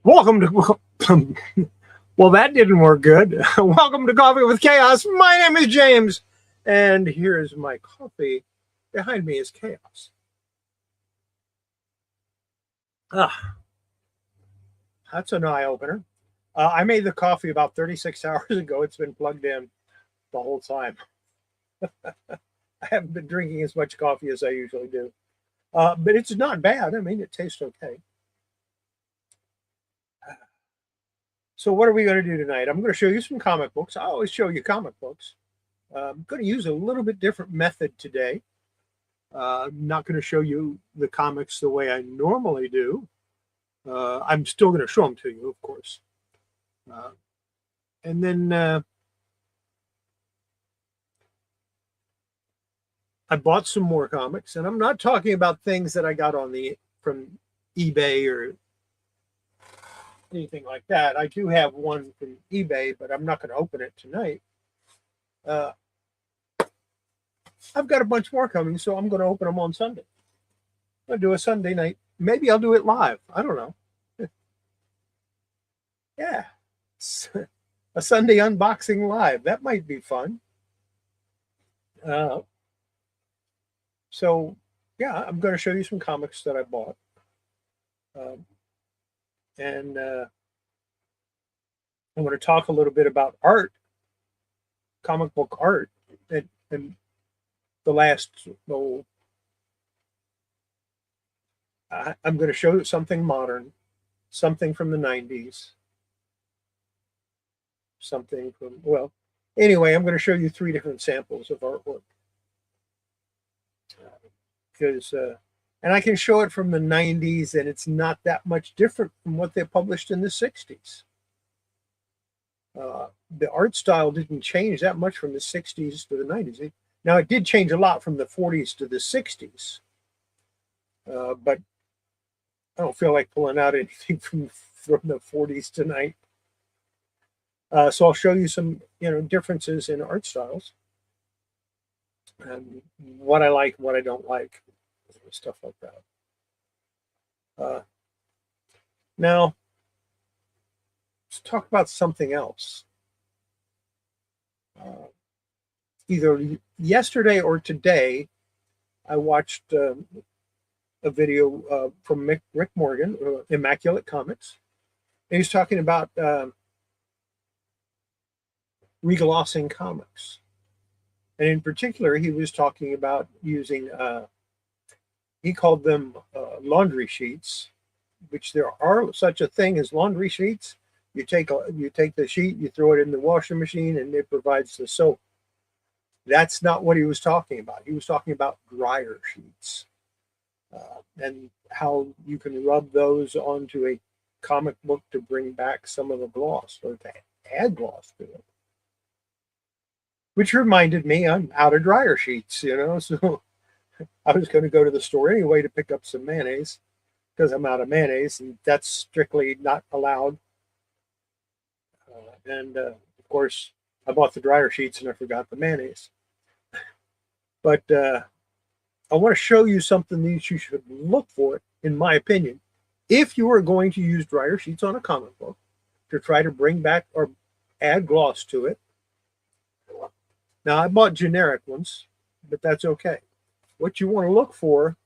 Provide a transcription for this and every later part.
Welcome to, well, that didn't work good. Welcome to Coffee with Chaos. My name is James, and here's my coffee. Behind me is chaos. That's an eye opener. I made the coffee about 36 hours ago. It's been plugged in the whole time. I haven't been drinking as much coffee as I usually do. But it's not bad. I mean, it tastes okay. So what are we going to do tonight? I'm going to show you some comic books. I always show you comic books. I'm going to use a little bit different method today. I'm not going to show you the comics the way I normally do. I'm still going to show them to you, of course. And then I bought some more comics, and I'm not talking about things that I got from eBay or anything like that. I do have one from eBay, but I'm not going to open it tonight. I've got a bunch more coming, so I'm going to open them on Sunday. I'm going to do a Sunday night. Maybe I'll do it live. I don't know. Yeah. A Sunday unboxing live. That might be fun. So, yeah, I'm going to show you some comics that I bought. And I want to talk a little bit about art, comic book art, and the last, I'm going to show something modern, something from the 90s, something from, well, anyway, I'm going to show you 3 different samples of artwork. And I can show it from the 90s, and it's not that much different from what they published in the 60s. The art style didn't change that much from the 60s to the 90s. Now, it did change a lot from the 40s to the 60s, but I don't feel like pulling out anything from the 40s tonight. So I'll show you some, differences in art styles and what I like, what I don't like, stuff like that. Now, let's talk about something else. Either yesterday or today, I watched a video from Rick Morgan, Immaculate Comics. And he's talking about reglossing comics. And in particular, he was talking about using, he called them laundry sheets, which there are such a thing as laundry sheets. You take the sheet, you throw it in the washing machine, and it provides the soap. That's not what he was talking about. He was talking about dryer sheets and how you can rub those onto a comic book to bring back some of the gloss or to add gloss to it. Which reminded me, I'm out of dryer sheets, so I was going to go to the store anyway to pick up some mayonnaise because I'm out of mayonnaise, and that's strictly not allowed. Of course, I bought the dryer sheets and I forgot the mayonnaise. But I want to show you something that you should look for, in my opinion, if you are going to use dryer sheets on a comic book to try to bring back or add gloss to it. Now, I bought generic ones, but that's okay. What you want to look for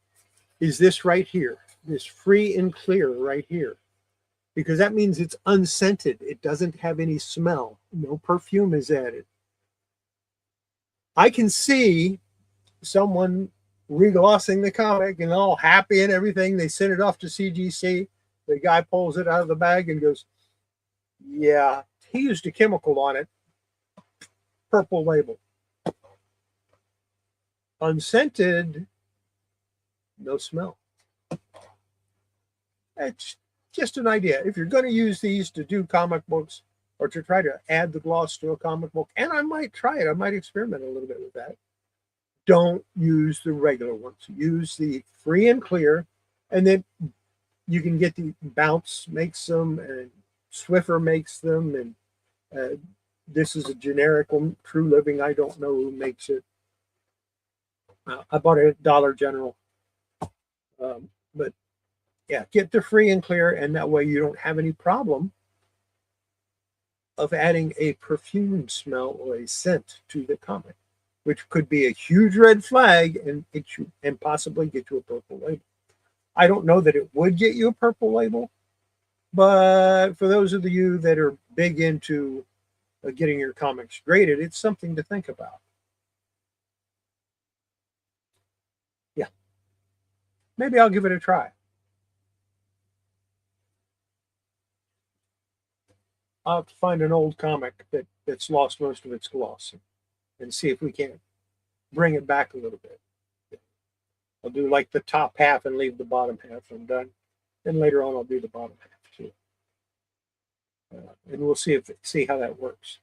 is this right here, this free and clear right here, because that means it's unscented. It doesn't have any smell. No perfume is added. I can see someone reglossing the comic and all happy and everything. They send it off to CGC. The guy pulls it out of the bag and goes, yeah, he used a chemical on it. Purple label. Unscented, no smell. It's just an idea. If you're going to use these to do comic books or to try to add the gloss to a comic book, and I might try it, I might experiment a little bit with that, don't use the regular ones. Use the free and clear, and then you can get the Bounce makes them, and Swiffer makes them, and this is a generic one, True Living. I don't know who makes it. I bought it at Dollar General, but Yeah, get the free and clear, and that way you don't have any problem of adding a perfume smell or a scent to the comic, which could be a huge red flag and get you and possibly get you a purple label. I don't know that it would get you a purple label, but for those of you that are big into getting your comics graded, it's something to think about. Yeah, maybe I'll give it a try. I'll have to find an old comic that's lost most of its gloss and see if we can bring it back a little bit. I'll do like the top half and leave the bottom half undone. Then later on, I'll do the bottom half too, and we'll see how that works.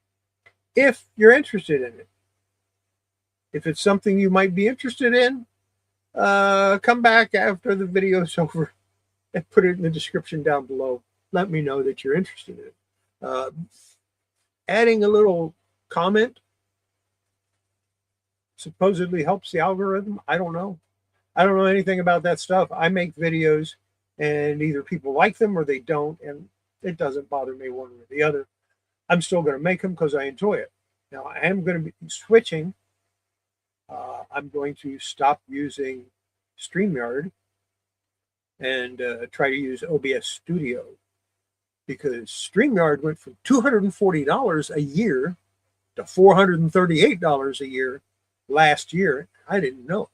If you're interested in it, if it's something you might be interested in, come back after the video's over and put it in the description down below. Let me know that you're interested in it. Adding a little comment supposedly helps the algorithm. I don't know. I don't know anything about that stuff. I make videos and either people like them or they don't, and it doesn't bother me one or the other. I'm still going to make them because I enjoy it. Now, I am going to be switching. I'm going to stop using StreamYard and try to use OBS Studio, because StreamYard went from $240 a year to $438 a year last year. I didn't know.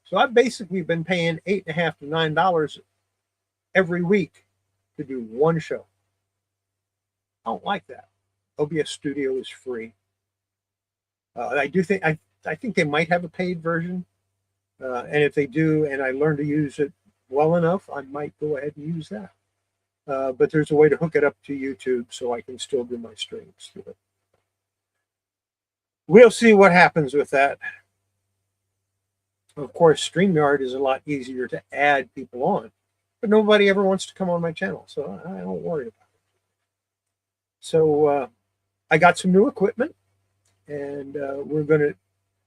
So I've basically been paying $8.50 to $9 every week to do one show. I don't like that. OBS Studio is free. I think they might have a paid version, and if they do, and I learn to use it well enough, I might go ahead and use that. But there's a way to hook it up to YouTube so I can still do my streams through it. We'll see what happens with that. Of course, StreamYard is a lot easier to add people on, but nobody ever wants to come on my channel, so I don't worry about it. So I got some new equipment, and we're going to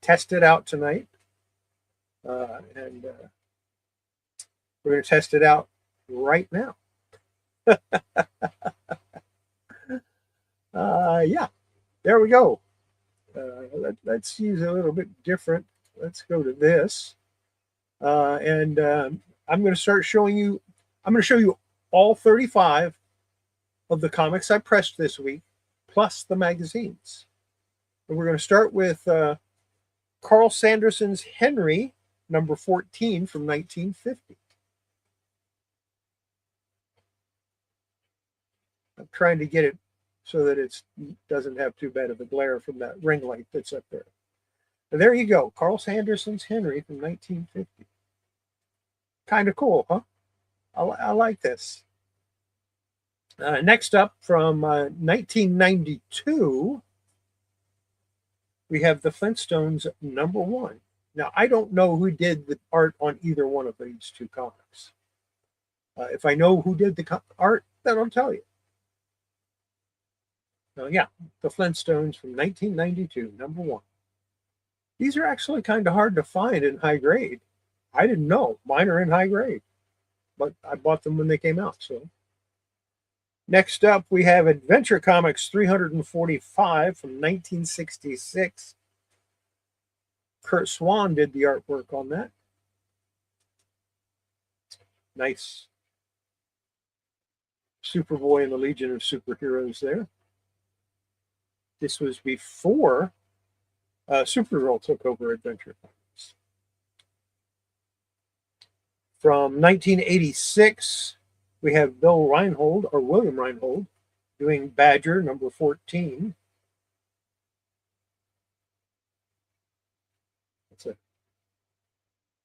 test it out tonight. And we're going to test it out right now. Yeah, there we go. Let's use a little bit different. Let's go to this. And I'm going to start showing you, I'm going to show you all 35 of the comics I pressed this week, plus the magazines. And we're going to start with Carl Sanderson's Henry, number 14 from 1950. I'm trying to get it so that it doesn't have too bad of a glare from that ring light that's up there. And there you go, Carl Sanderson's Henry from 1950. Kind of cool, huh? I like this. Next up, from 1992, we have the Flintstones number 1. Now, I don't know who did the art on either one of these two comics. If I know who did the art, then I'll tell you. Yeah, the Flintstones from 1992, number 1. These are actually kind of hard to find in high grade. I didn't know. Mine are in high grade, but I bought them when they came out. So next up, we have Adventure Comics 345 from 1966. Kurt Swan did the artwork on that. Nice Superboy and the Legion of Superheroes there. This was before Supergirl took over Adventure Comics. From 1986, we have Bill Reinhold, or William Reinhold, doing Badger number 14.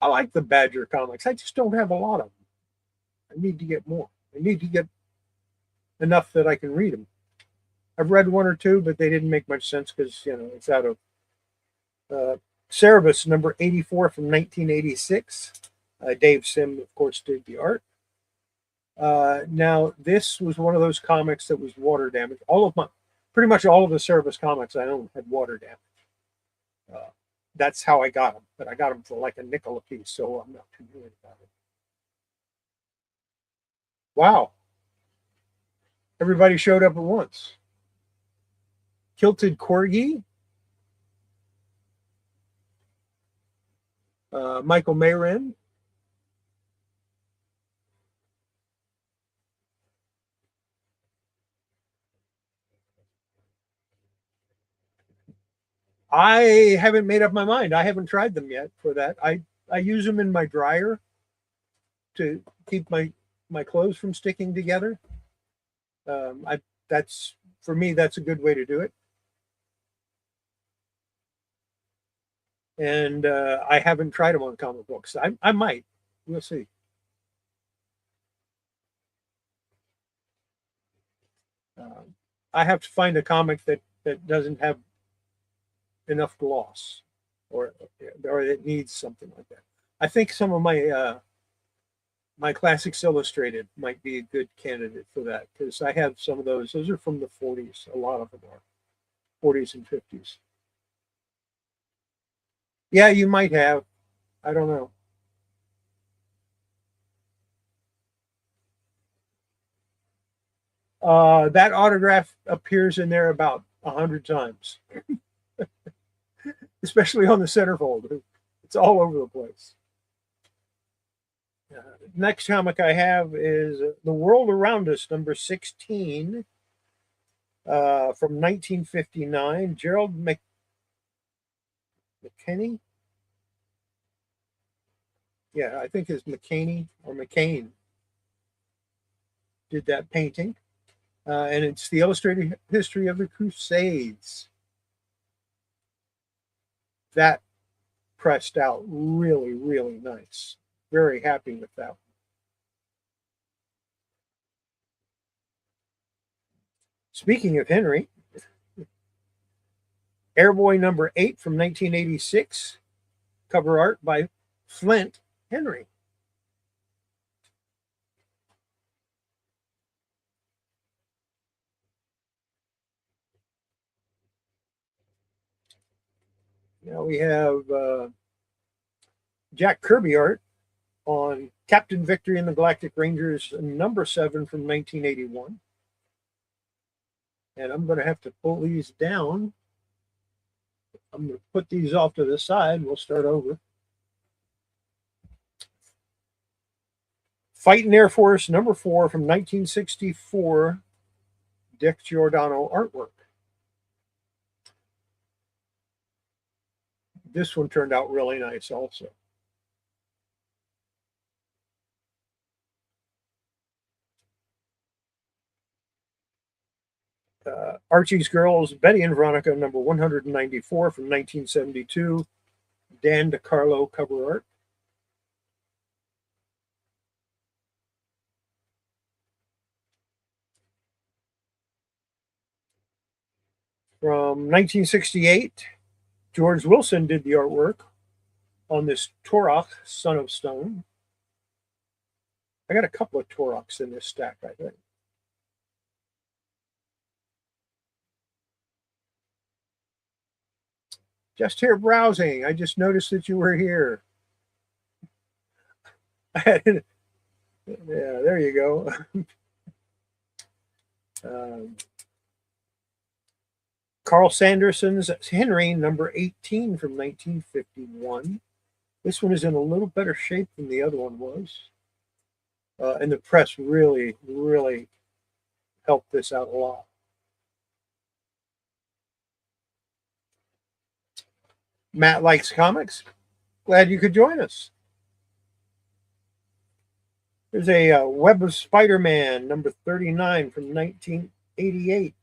I like the Badger comics. I just don't have a lot of them. I need to get more. I need to get enough that I can read them. I've read one or two, but they didn't make much sense because, you know, it's out of Cerebus number 84 from 1986. Dave Sim, of course, did the art. Now, this was one of those comics that was water damaged. Pretty much all of the Cerebus comics I own had water damage. That's how I got them, but I got them for like a nickel a piece, so I'm not too worried about it. Wow. Everybody showed up at once. Kilted Corgi, Michael Mayren. I haven't made up my mind. I haven't tried them yet for that. I use them in my dryer to keep my clothes from sticking together. I that's for me that's a good way to do it. And I haven't tried them on comic books. I might. We'll see. I have to find a comic that doesn't have enough gloss, or or it needs something like that. I think some of my Classics Illustrated might be a good candidate for that because I have some of those. Those are from the 40s. A lot of them are 40s and 50s. Yeah, you might have. I don't know. That autograph appears in there about 100 times, especially on the centerfold. It's all over the place. Next comic I have is The World Around Us, number 16, from 1959. Gerald McKinney. Yeah, I think it's McKinney or McCain did that painting. And it's the illustrated history of the Crusades. That pressed out really, really nice. Very happy with that. Speaking of Henry, Airboy number 8 from 1986, cover art by Flint Henry. Now we have Jack Kirby art on Captain Victory and the Galactic Rangers number 7 from 1981. And I'm going to have to pull these down. I'm going to put these off to the side. We'll start over. Fighting Air Force number 4 from 1964, Dick Giordano artwork. This one turned out really nice also. Archie's Girls, Betty and Veronica, number 194 from 1972, Dan DiCarlo cover art. From 1968, George Wilson did the artwork on this Torok, Son of Stone. I got a couple of Toroks in this stack, I think. Just here browsing. I just noticed that you were here. Yeah, there you go. um, Carl Sanderson's Henry, number 18 from 1951. This one is in a little better shape than the other one was. And the press really, really helped this out a lot. Matt likes comics. Glad you could join us. There's a Web of Spider-Man, number 39 from 1988.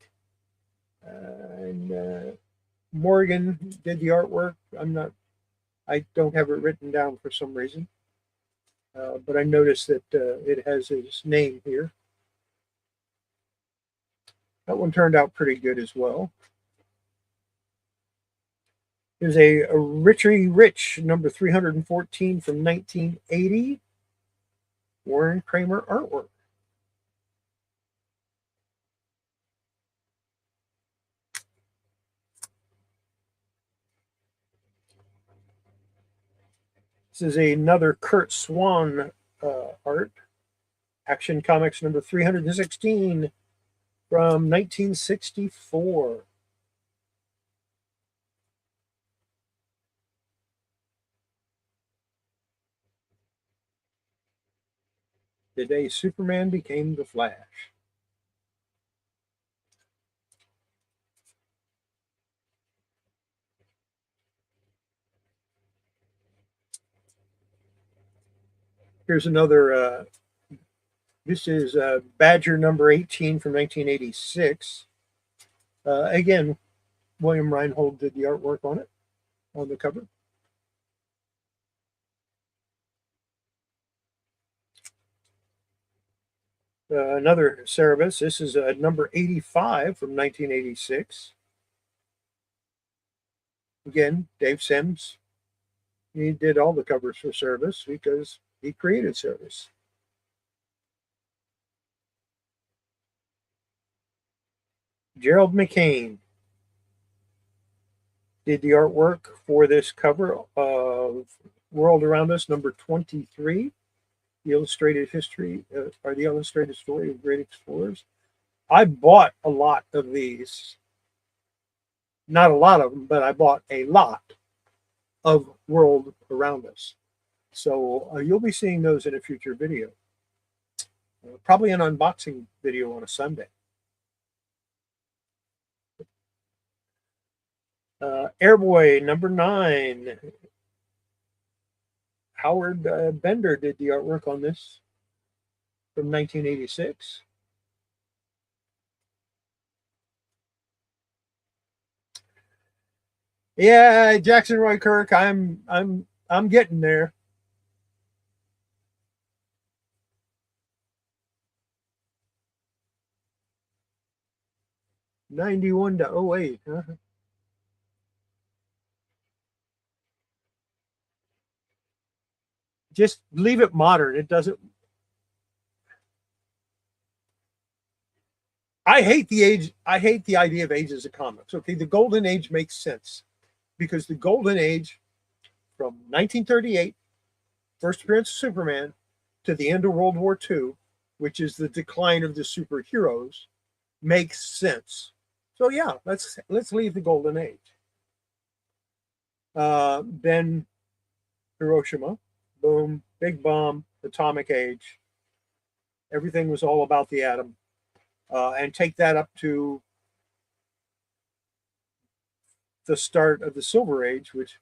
And Morgan did the artwork. I don't have it written down for some reason. But I noticed that it has his name here. That one turned out pretty good as well. There's a Richie Rich, number 314 from 1980. Warren Kramer artwork. This is another Kurt Swan art. Action Comics number 316 from 1964. The day Superman became the Flash. Here's another, this is Badger number 18 from 1986. Again, William Reinhold did the artwork on it, on the cover. Another Cerebus. This is number 85 from 1986. Again, Dave Sims. He did all the covers for Cerebus because he created Cerebus. Gerald McCain did the artwork for this cover of World Around Us, number 23, the illustrated history, or the illustrated story of great explorers. I bought a lot of these. Not a lot of them, but I bought a lot of World Around Us. So you'll be seeing those in a future video. Probably an unboxing video on a Sunday. Airboy number 9. Howard Bender did the artwork on this from 1986. Yeah, Jackson Roy Kirk, I'm getting there. '91 to 08. Huh? Just leave it modern. It doesn't. I hate the age. I hate the idea of ages of comics. Okay, the golden age makes sense because the golden age from 1938, first appearance of Superman, to the end of World War II, which is the decline of the superheroes, makes sense. So yeah, let's leave the golden age. Then Hiroshima, boom, big bomb, atomic age. Everything was all about the atom. And take that up to the start of the Silver Age, which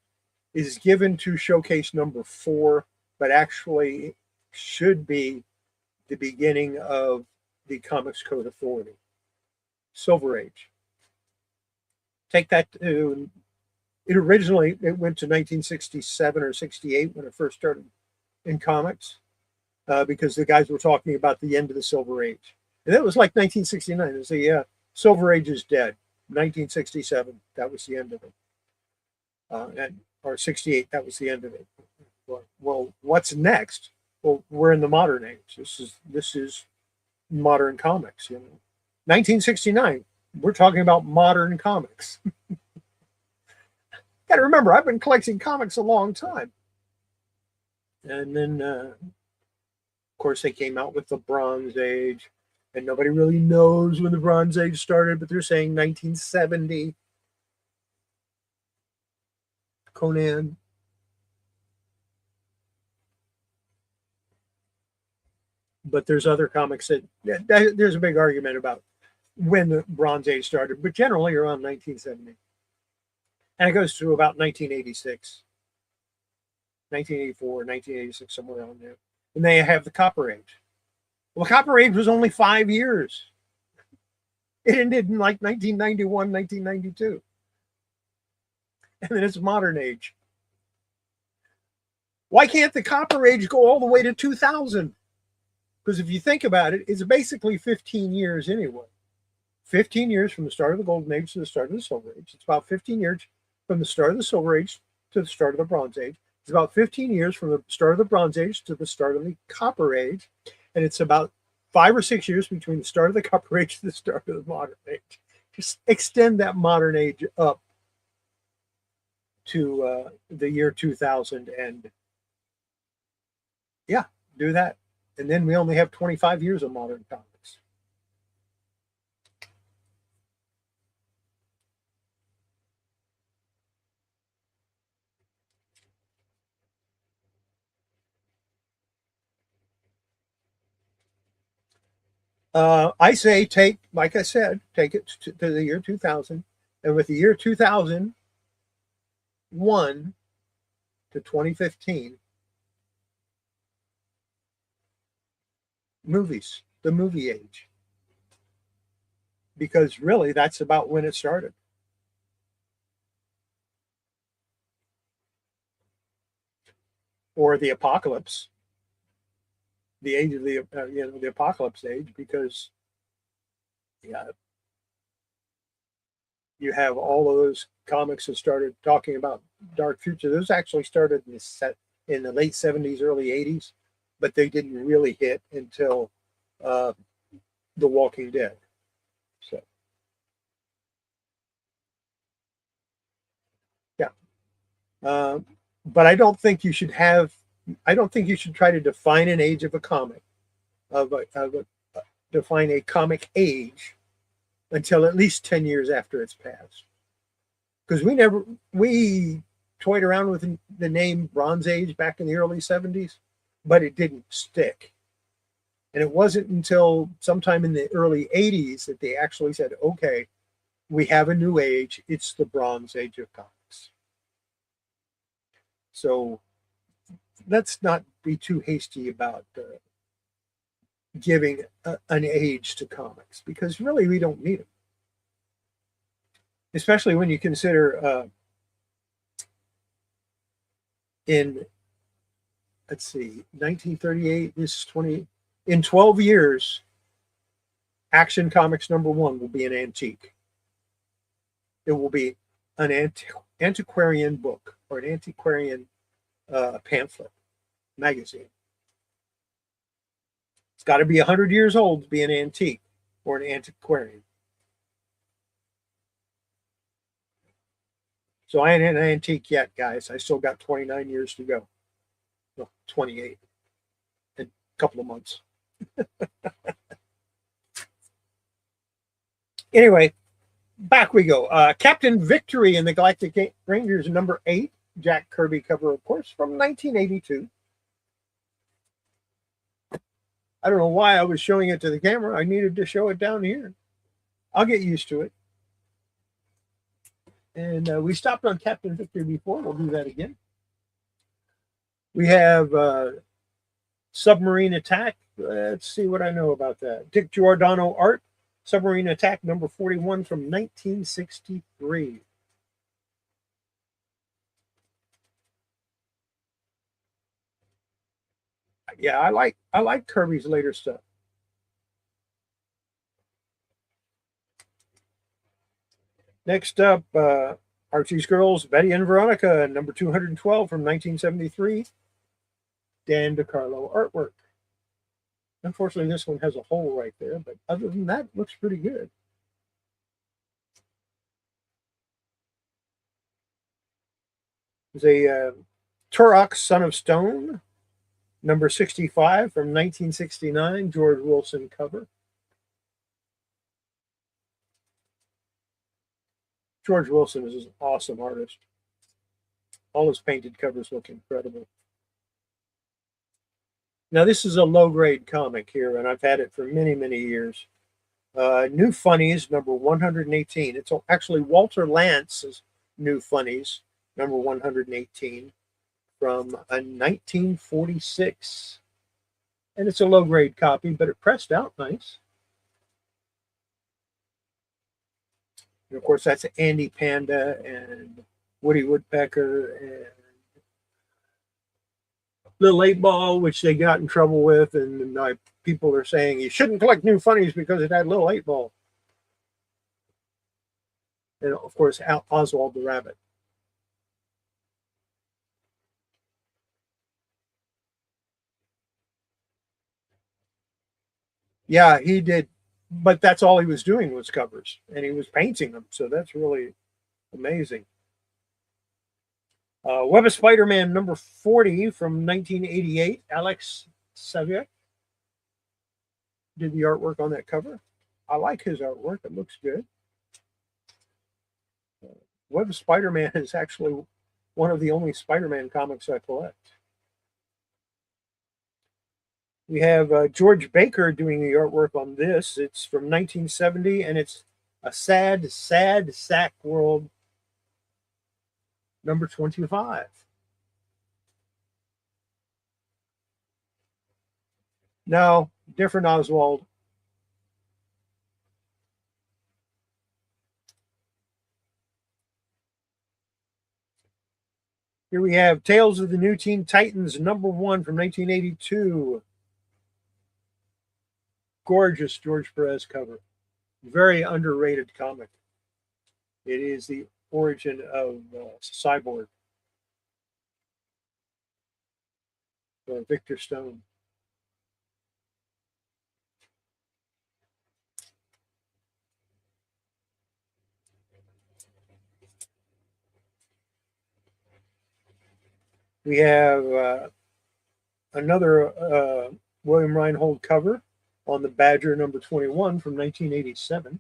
is given to showcase number 4, but actually should be the beginning of the Comics Code Authority. Silver Age. Take that to, it went to 1967 or 68 when it first started in comics, because the guys were talking about the end of the Silver Age. And it was like 1969. It was the Silver Age is dead. 1967, that was the end of it. Or 68, that was the end of it. Well, what's next? Well, we're in the modern age. This is modern comics. 1969. We're talking about modern comics. Got to remember, I've been collecting comics a long time. And then, of course, they came out with the Bronze Age. And nobody really knows when the Bronze Age started, but they're saying 1970. Conan. But there's other comics that there's a big argument about when the Bronze Age started, but generally around 1970. And it goes through about 1986, 1984, 1986, somewhere around there. And they have the Copper Age. Well, the Copper Age was only 5 years. It ended in like 1991, 1992. And then it's modern age. Why can't the Copper Age go all the way to 2000? Because if you think about it, it's basically 15 years anyway. 15 years from the start of the Golden Age to the start of the Silver Age. It's about 15 years from the start of the Silver Age to the start of the Bronze Age. It's about 15 years from the start of the Bronze Age to the start of the Copper Age. And it's about 5 or 6 years between the start of the Copper Age to the start of the Modern Age. Just extend that Modern Age up to the year 2000 and yeah, do that. And then we only have 25 years of modern comics. I say like I said, take it to the year 2000. And with the year 2001 to 2015, movies, the movie age. Because really, that's about when it started. Or the apocalypse, the age of the the apocalypse age, because yeah, you have all of those comics that started talking about dark future. Those actually started in the late 70s, early 80s, but they didn't really hit until uh, The Walking Dead. So yeah, uh, but I don't think you should have. I don't think you should try to define an age of a comic, define a comic age until at least 10 years after it's passed. Because we toyed around with the name Bronze Age back in the early 70s, but it didn't stick. And it wasn't until sometime in the early 80s that they actually said, okay, we have a new age. It's the Bronze Age of comics. So let's not be too hasty about giving an age to comics, because really we don't need them. Especially when you consider in, let's see, 1938, this is 20, in 12 years, Action Comics #1 will be an antique. It will be an antiquarian book or an antiquarian pamphlet, magazine. It's got to be 100 years old to be an antique or an antiquarian. So I ain't an antique yet, guys. I still got 29 years to go. No, 28 in a couple of months. Anyway, back we go. Captain Victory in the Galactic Rangers #8. Jack Kirby cover, of course, from 1982. I don't know why I was showing it to the camera. I needed to show it down here. I'll get used to it. And we stopped on Captain Victory before. We'll do that again. We have Submarine Attack. Let's see what I know about that. Dick Giordano art. Submarine Attack #41 from 1963. Yeah, I like Kirby's later stuff. Next up, Archie's Girls, Betty and Veronica, #212 from 1973. Dan DiCarlo artwork. Unfortunately, this one has a hole right there, but other than that, it looks pretty good. There's a Turok, Son of Stone, #65 from 1969, George Wilson cover. George Wilson is an awesome artist. All his painted covers look incredible. Now, this is a low-grade comic here, and I've had it for many, many years. New Funnies, #118. It's actually Walter Lance's New Funnies, #118, from 1946. And it's a low-grade copy, but it pressed out nice. And of course, that's Andy Panda and Woody Woodpecker and Little 8 Ball, which they got in trouble with. And people are saying you shouldn't collect New Funnies because it had Little 8 Ball. And of course, Oswald the Rabbit. Yeah, he did. But that's all he was doing was covers, and he was painting them. So that's really amazing. Web of Spider-Man #40 from 1988, Alex Saviuk. did the artwork on that cover. I like his artwork. It looks good. Web Spider-Man is actually one of the only Spider-Man comics I collect. We have George Baker doing the artwork on this. It's from 1970, and it's a sad, sad sack world number 25. Now, different Oswald. Here we have Tales of the New Teen Titans number 1 from 1982. Gorgeous George Perez cover. Very underrated comic. It is the origin of Cyborg. Victor Stone. We have another William Reinhold cover on the Badger number 21 from 1987.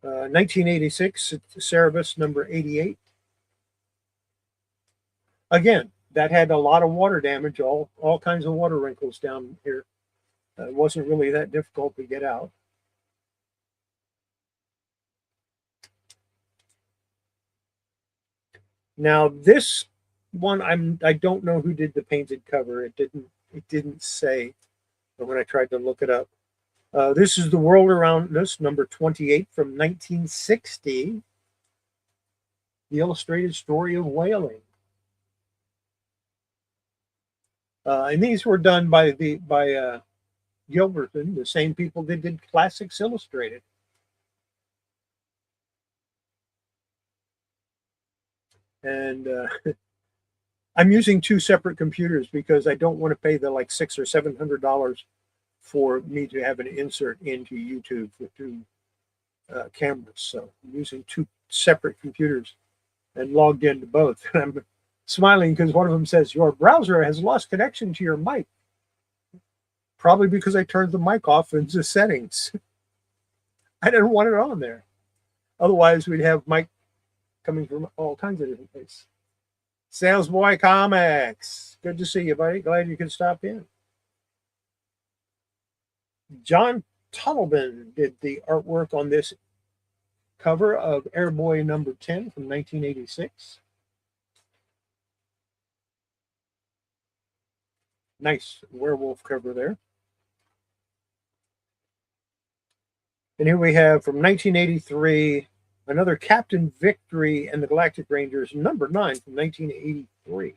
Uh, 1986, Cerebus number 88. Again, that had a lot of water damage, all kinds of water wrinkles down here. It wasn't really that difficult to get out. Now this one, I don't know who did the painted cover. It didn't say when I tried to look it up. This is The World Around Us, number 28 from 1960. The illustrated story of whaling. And these were done by Gilberton, the same people that did Classics Illustrated. And I'm using 2 separate computers because I don't want to pay the like $600 or $700 for me to have an insert into YouTube for 2 cameras. So I'm using 2 separate computers and logged into both. And I'm smiling because one of them says, "Your browser has lost connection to your mic." Probably because I turned the mic off in the settings. I didn't want it on there. Otherwise, we'd have mic coming from all kinds of different places. Sales Boy Comics. Good to see you, buddy. Glad you could stop in. John Tunnelman did the artwork on this cover of Airboy number 10 from 1986. Nice werewolf cover there. And here we have from 1983 another Captain Victory and the Galactic Rangers number 9 from 1983.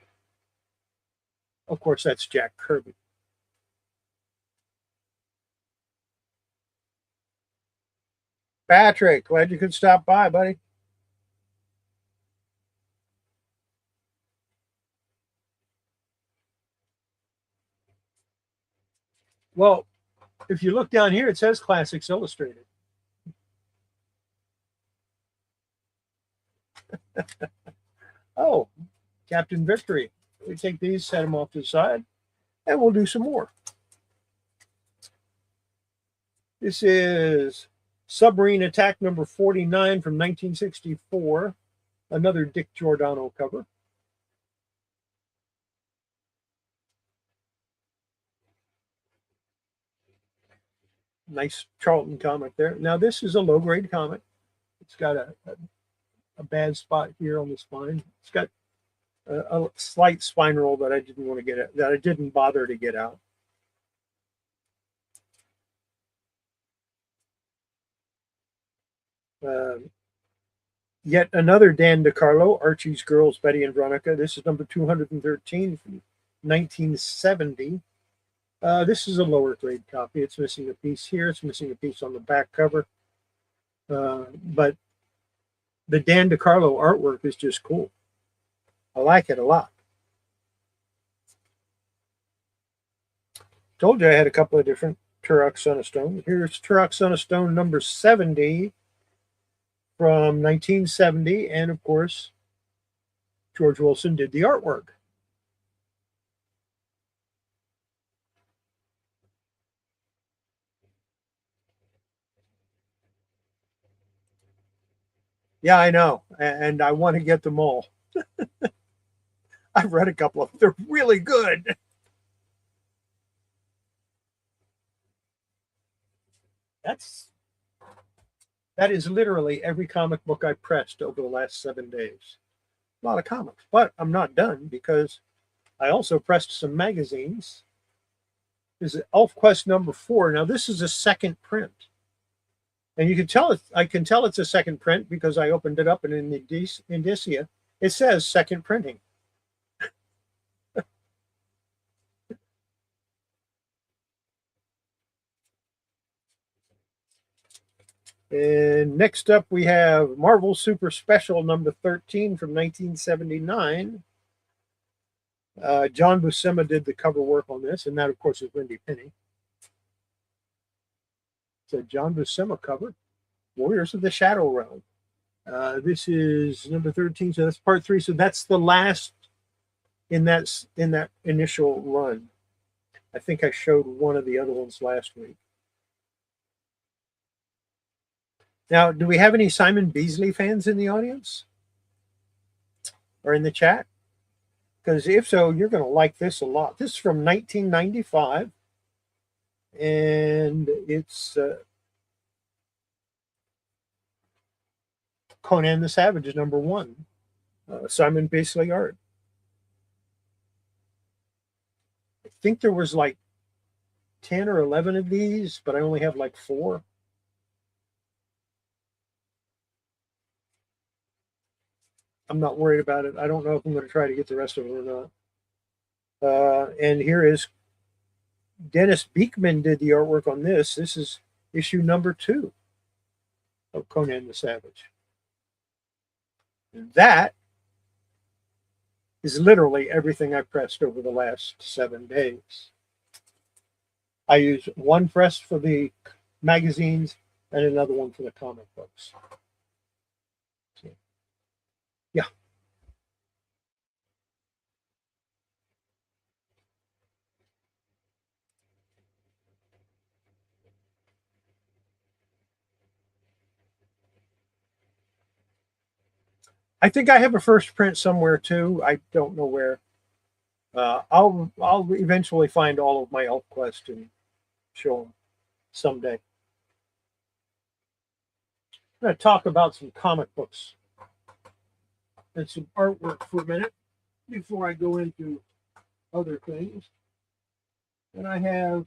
Of course, that's Jack Kirby. Patrick, glad you could stop by, buddy. Well, if you look down here, it says Classics Illustrated. Oh, Captain Victory. We take these, set them off to the side, and we'll do some more. This is Submarine Attack number 49 from 1964. Another Dick Giordano cover. Nice Charlton comic there. Now, this is a low-grade comic. It's got a bad spot here on the spine. It's got a slight spine roll that I didn't want to get out, that I didn't bother to get out. Yet another Dan DiCarlo, Archie's Girls, Betty and Veronica. This is number 213 from 1970. This is a lower grade copy. It's missing a piece here. It's missing a piece on the back cover. But the Dan DiCarlo artwork is just cool. I like it a lot. Told you I had a couple of different Turok Son of Stone. Here's Turok Son of Stone number 70 from 1970, and of course, George Wilson did the artwork. Yeah, I know, and I want to get them all. I've read a couple of them. They're really good. That's that is literally every comic book I pressed over the last 7 days. A lot of comics, but I'm not done because I also pressed some magazines. This is ElfQuest #4. Now this is a second print, and you can tell it. I can tell it's a second print because I opened it up and in the indicia it says second printing. And next up, we have Marvel Super Special #13 from 1979. John Buscema did the cover work on this, and that, of course, is Wendy Penny. It's a John Buscema cover, Warriors of the Shadow Realm. This is #13, so that's part 3. So that's the last in that initial run. I think I showed one of the other ones last week. Now, do we have any Simon Beasley fans in the audience or in the chat? Because if so, you're going to like this a lot. This is from 1995, and it's Conan the Savage is #1. Simon Beasley art. I think there was like 10 or 11 of these, but I only have like 4. I'm not worried about it. I don't know if I'm going to try to get the rest of them or not. And here is Dennis Beekman did the artwork on this. This is issue #2 of Conan the Savage. That is literally everything I pressed over the last 7 days. I use one press for the magazines and another one for the comic books. So, yeah. I think I have a first print somewhere too. I don't know where. I'll eventually find all of my ElfQuest and show them someday. I'm going to talk about some comic books and some artwork for a minute before I go into other things. And I have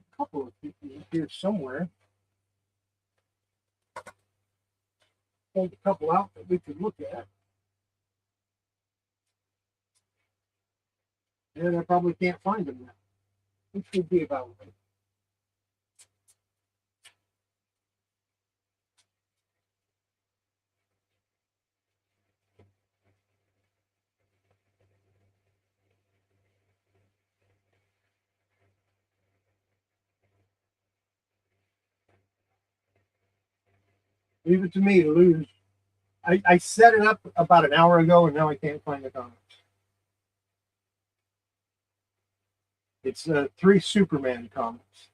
a couple of people here somewhere. Pulled a couple out that we could look at. And I probably can't find them now, which would be about right. Leave it to me to lose. I set it up about an hour ago, and now I can't find the comics. It's 3 Superman comics.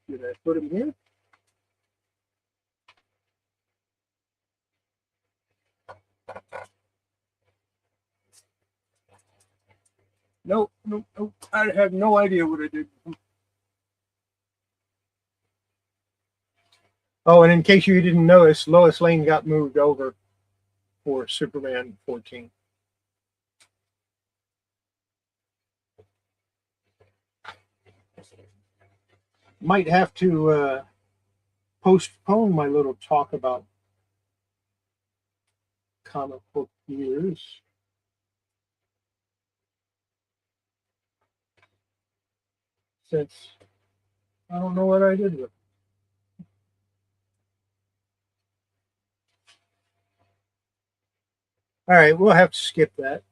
Did I put them here? Nope. I have no idea what I did. Oh, and in case you didn't notice, Lois Lane got moved over for Superman 14. Might have to postpone my little talk about comic book years. Since I don't know what I did with it. All right, we'll have to skip that.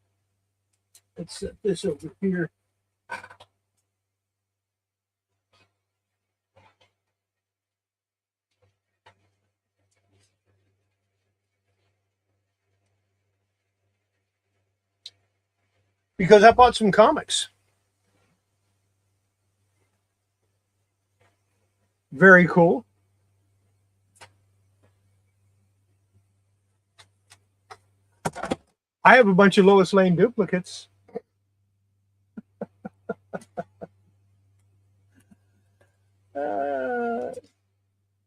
Let's set this over here. Because I bought some comics. Very cool. I have a bunch of Lois Lane duplicates.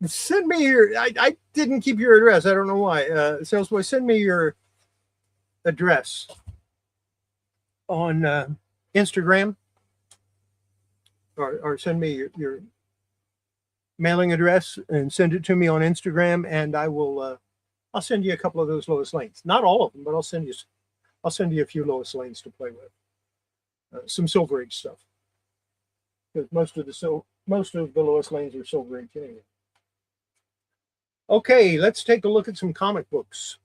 Send me your, I didn't keep your address. I don't know why. Salesboy, send me your address on Instagram, or send me your mailing address and send it to me on Instagram, and I will I'll send you a couple of those Lois Lanes. Not all of them, but I'll send you a few Lois Lanes to play with. Some Silver Age stuff, because most of the Lois Lanes are Silver Age anyway. Okay, let's take a look at some comic books.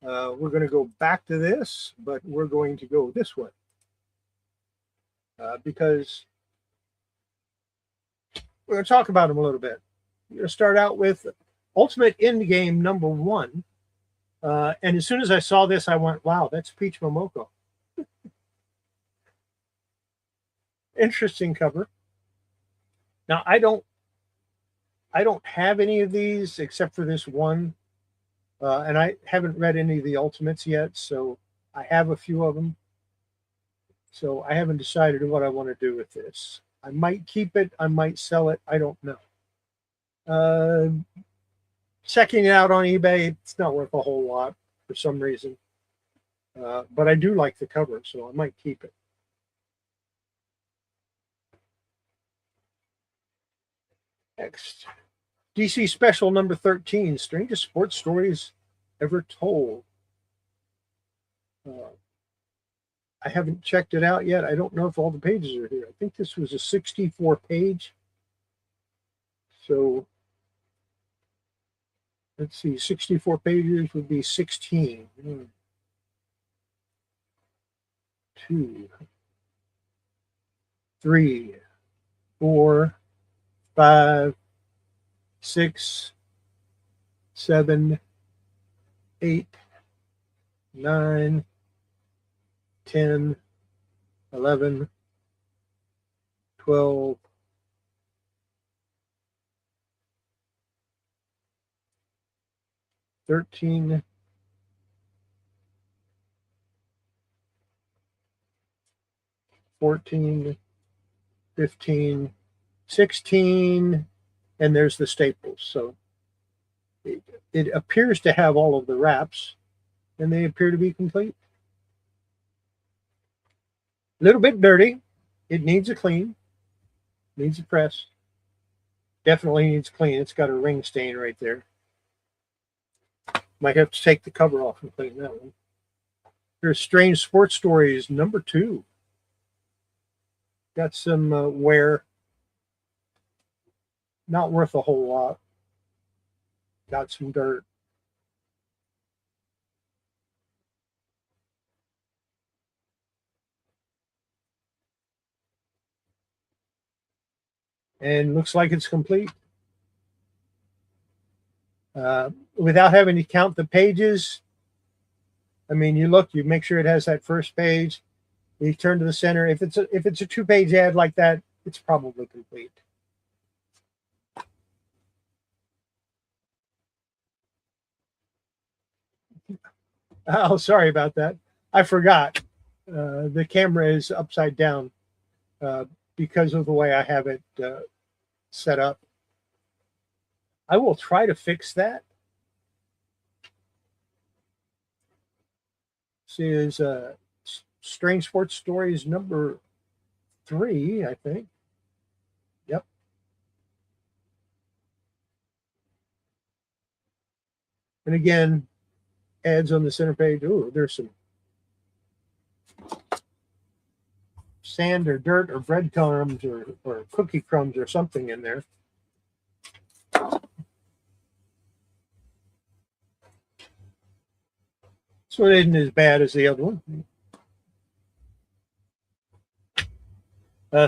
We're going to go back to this, but we're going to go this way because we're going to talk about them a little bit. We're going to start out with Ultimate Endgame #1. And as soon as I saw this, I went, wow, that's Peach Momoko. Interesting cover. Now, I don't have any of these except for this one. And I haven't read any of the Ultimates yet, so I have a few of them. So I haven't decided what I want to do with this. I might keep it. I might sell it. I don't know. Checking it out on eBay, it's not worth a whole lot for some reason. But I do like the cover, so I might keep it. Next, DC Special number 13, Strangest Sports Stories Ever Told. I haven't checked it out yet. I don't know if all the pages are here. I think this was a 64 page. So let's see, 64 pages would be 16. 2, 3, 4, 5, 6, 7, 8, 9, 10, 11, 12, 13, 14, 15, 16, and there's the staples. So it appears to have all of the wraps, and they appear to be complete. A little bit dirty. It needs a clean. Needs a press. Definitely needs clean. It's got a ring stain right there. Might have to take the cover off and clean that one. Here's Strange Sports Stories number 2. Got some wear. Not worth a whole lot. Got some dirt. And looks like it's complete. Without having to count the pages, I mean, you make sure it has that first page. You turn to the center. If it's a 2-page ad like that, it's probably complete. Oh, sorry about that. I forgot. The camera is upside down because of the way I have it set up. I will try to fix that. This is Strange Sports Stories number 3, I think. Yep. And again, ads on the center page. Oh, there's some sand or dirt or breadcrumbs or cookie crumbs or something in there. This one isn't as bad as the other one.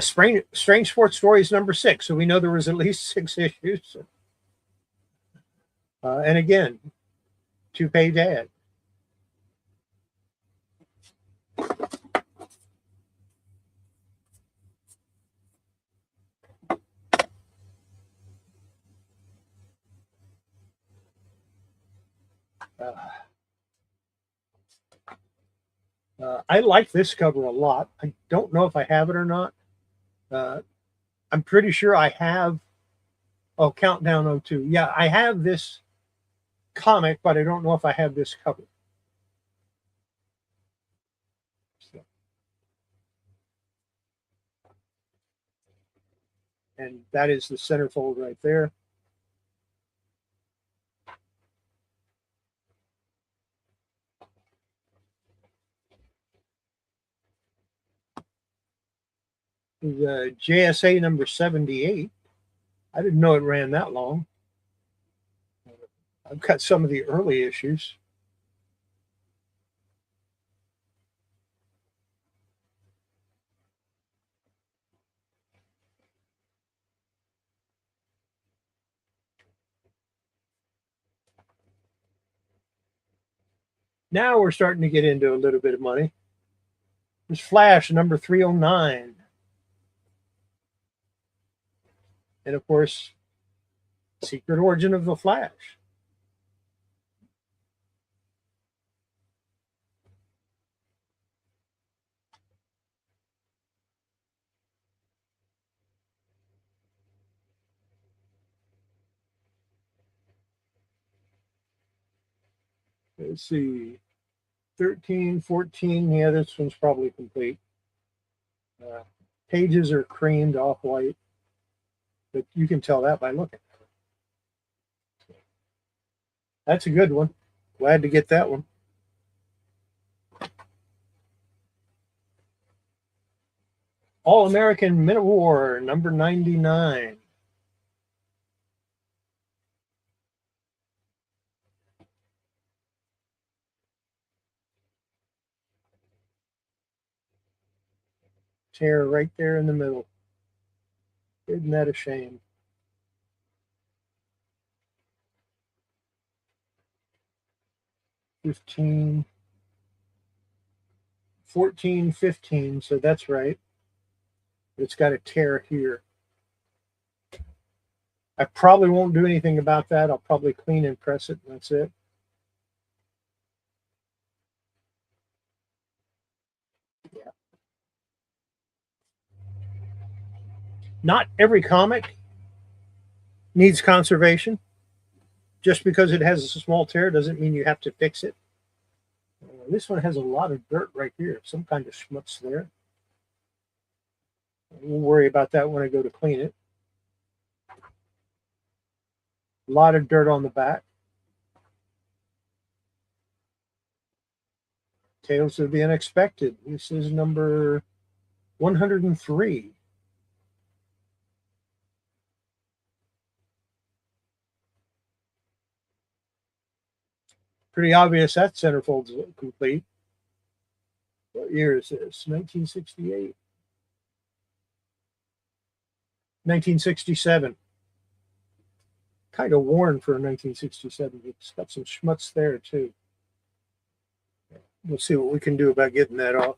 Strange Sports Stories number 6. So we know there was at least 6 issues. And again, 2-page ad. I like this cover a lot. I don't know if I have it or not. I'm pretty sure I have. Oh, Countdown 02. Yeah, I have this comic, but I don't know if I have this cover. So. And that is the centerfold right there. The JSA number 78. I didn't know it ran that long. I've got some of the early issues. Now we're starting to get into a little bit of money. There's Flash number 309. And of course, Secret Origin of the Flash. Let's see. 13, 14. Yeah, this one's probably complete. Pages are creamed off-white, but you can tell that by looking. That's a good one. Glad to get that one. All-American Men of War, number 99. Tear right there in the middle. Isn't that a shame? $15, 14, 15, so that's right. It's got a tear here. I probably won't do anything about that. I'll probably clean and press it, and that's it. Yeah. Not every comic needs conservation. Just because it has a small tear doesn't mean you have to fix it. This one has a lot of dirt right here, some kind of schmutz there. We'll worry about that when I go to clean it. A lot of dirt on the back. Tales of the Unexpected. This is number 103. Pretty obvious that centerfold's complete. What year is this? 1968. 1967. Kind of worn for 1967. It's got some schmutz there too. We'll see what we can do about getting that off.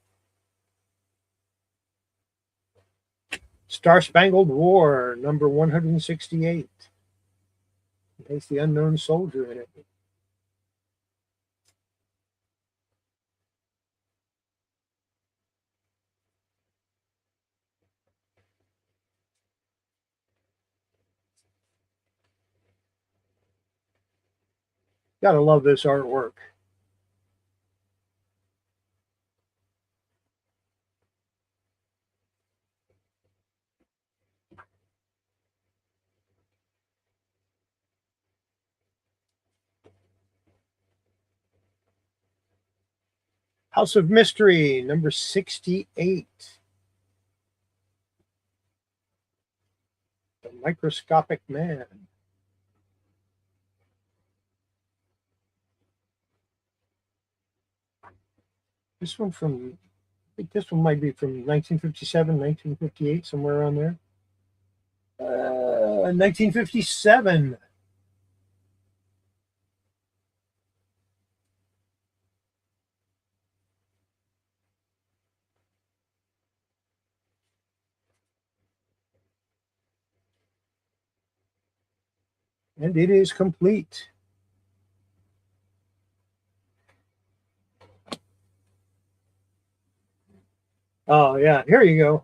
Star Spangled War, number 168. There's the unknown soldier in it. Gotta love this artwork. House of Mystery, number 68. The Microscopic Man. This one from, I think this one might be from 1957, 1958, somewhere around there. 1957. And it is complete. Oh, yeah, here you go.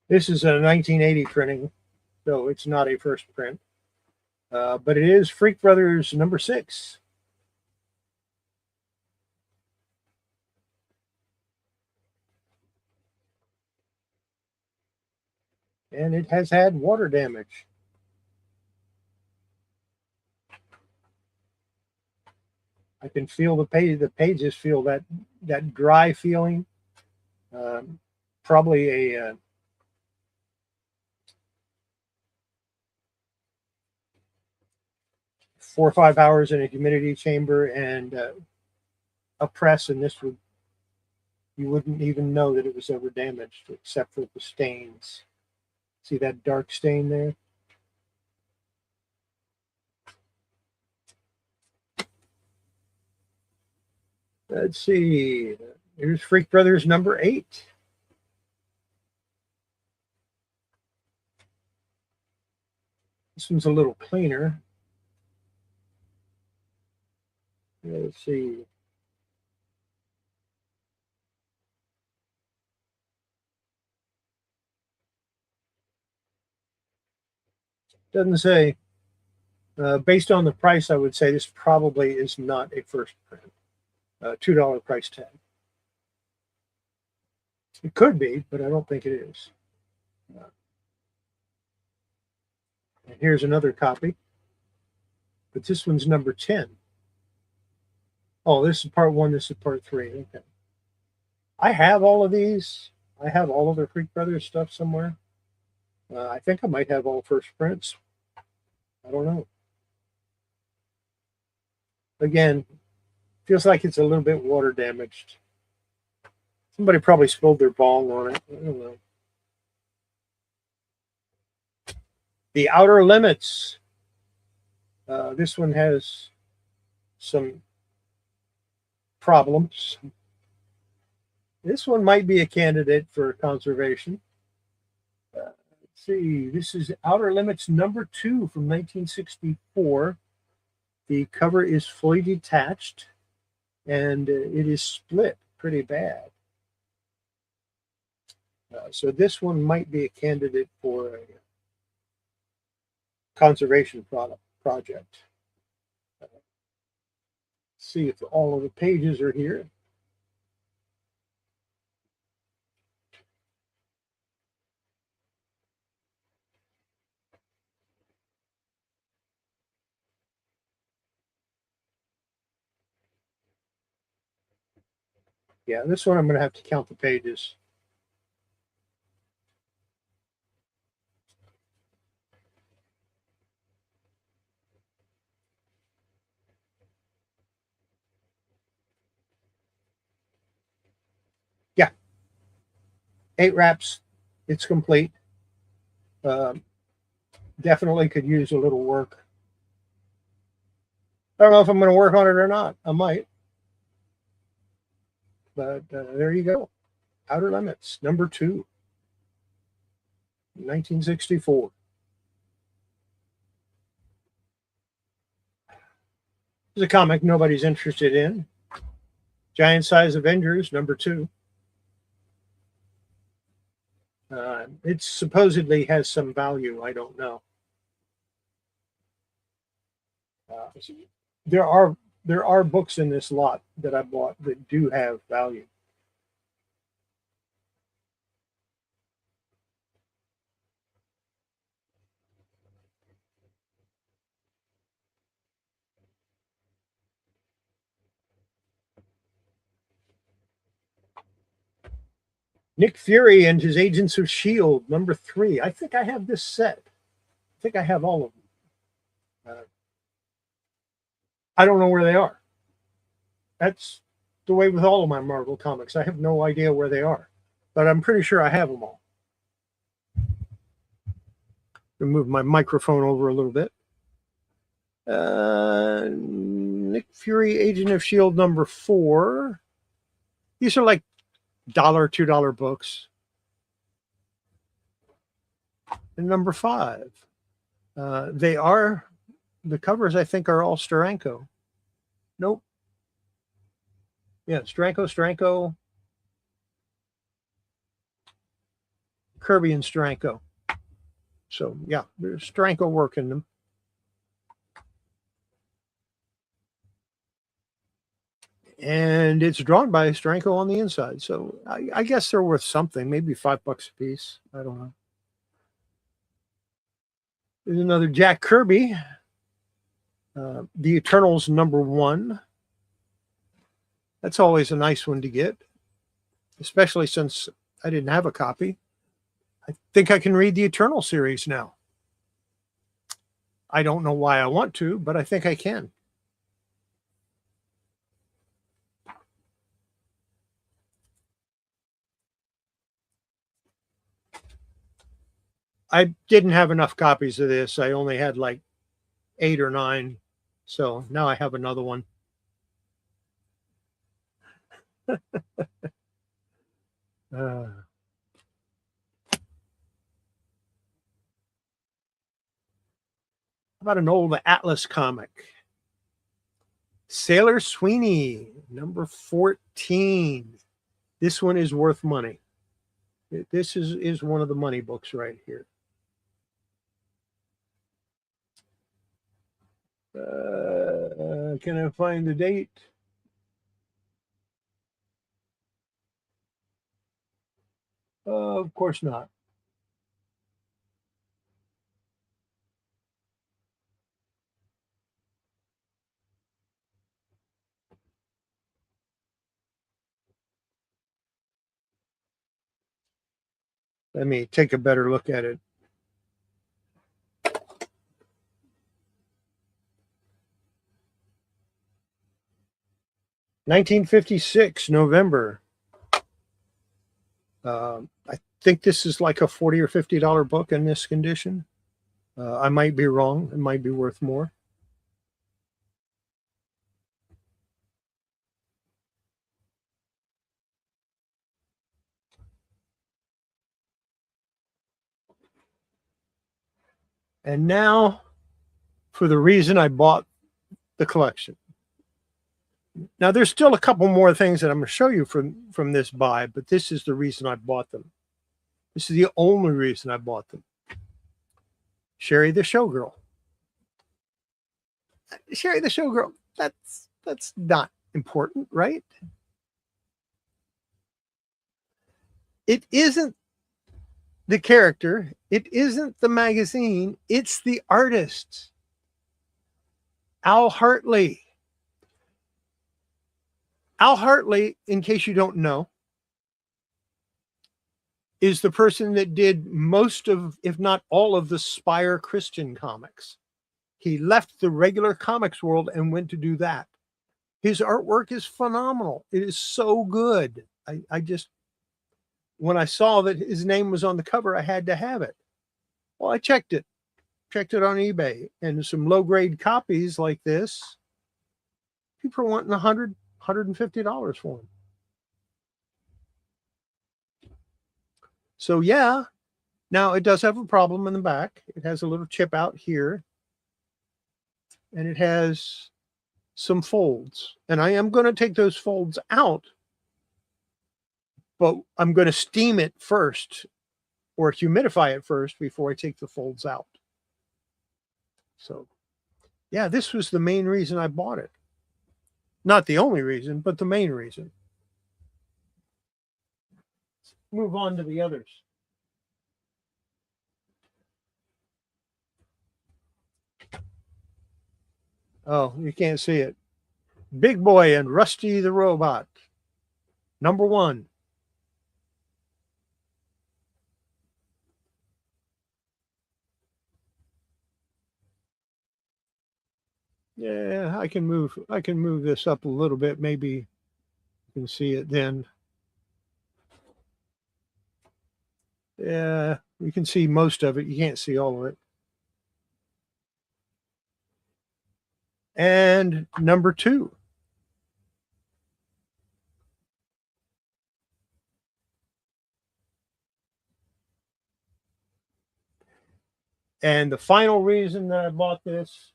This is a 1980 printing, so it's not a first print. But it is Freak Brothers number 6. And it has had water damage. I can feel the pages feel that dry feeling. Probably a 4 or 5 hours in a humidity chamber and a press, and this would, you wouldn't even know that it was ever damaged except for the stains. See that dark stain there? Let's see. Here's Freak Brothers number 8. This one's a little cleaner. Let's see. Doesn't say. Based on the price, I would say this probably is not a first print. $2 price tag. It could be, but I don't think it is. And here's another copy, but this one's number 10. Oh, this is part 1. This is part 3. Okay. I have all of these. I have all of the Freak Brothers stuff somewhere. I think I might have all first prints. I don't know. Again, feels like it's a little bit water damaged. Somebody probably spilled their bong on it. I don't know. The Outer Limits. This one has some problems. This one might be a candidate for conservation. Let's see. This is Outer Limits number 2 from 1964. The cover is fully detached, and it is split pretty bad. So this one might be a candidate for a conservation project. See if all of the pages are here. Yeah, this one I'm going to have to count the pages. Yeah, 8 wraps. It's complete. Definitely could use a little work. I don't know if I'm going to work on it or not. I might. But there you go. Outer Limits, number 2, 1964. This is a comic nobody's interested in. Giant Size Avengers, number 2. It supposedly has some value. I don't know. There are books in this lot that I bought that do have value. Nick Fury and his Agents of S.H.I.E.L.D., number 3. I think I have this set. think I have all of them. I don't know where they are. That's the way with all of my Marvel comics. I have no idea where they are, but I'm pretty sure I have them all. Move my microphone over a little bit. Nick Fury, Agent of S.H.I.E.L.D. #4. These are like $1, $2 books. And #5. They are, the covers I think are all Steranko. Nope. Yeah, Steranko, Kirby and Steranko. So yeah, there's Steranko work in them. And it's drawn by Steranko on the inside. So I guess they're worth something, maybe $5 a piece. I don't know. There's another Jack Kirby, The Eternals #1. That's always a nice one to get, especially since I didn't have a copy. I think I can read the Eternal series now. I don't know why I want to, but I think I can. I didn't have enough copies of this. I only had like 8 or 9. So now I have another one. How about an old Atlas comic? Sailor Sweeney, #14. This one is worth money. This is one of the money books right here. Can I find the date? Of course not. Let me take a better look at it. (1956) November. I think this is like a $40 or $50 book in this condition. I might be wrong. It might be worth more. And now for the reason I bought the collection. Now, there's still a couple more things that I'm going to show you from this buy, but this is the reason I bought them. This is the only reason I bought them. Sherry the Showgirl. Sherry the Showgirl, that's not important, right? It isn't the character. It isn't the magazine. It's the artist. Al Hartley. Al Hartley, in case you don't know, is the person that did most of, if not all of, the Spire Christian comics. He left the regular comics world and went to do that. His artwork is phenomenal. It is so good. I just, when I saw that his name was on the cover, I had to have it. Well, I checked it on eBay, and some low-grade copies like this, people are wanting $100, $150 for them. So yeah, now it does have a problem in the back. It has a little chip out here, and it has some folds. And I am going to take those folds out, but I'm going to steam it first or humidify it first before I take the folds out. So yeah, this was the main reason I bought it. Not the only reason, but the main reason. Let's move on to the others. Oh, you can't see it. Big Boy and Rusty the Robot, #1. Yeah, I can move this up a little bit. Maybe you can see it then. Yeah, you can see most of it. You can't see all of it. And number 2. And the final reason that I bought this,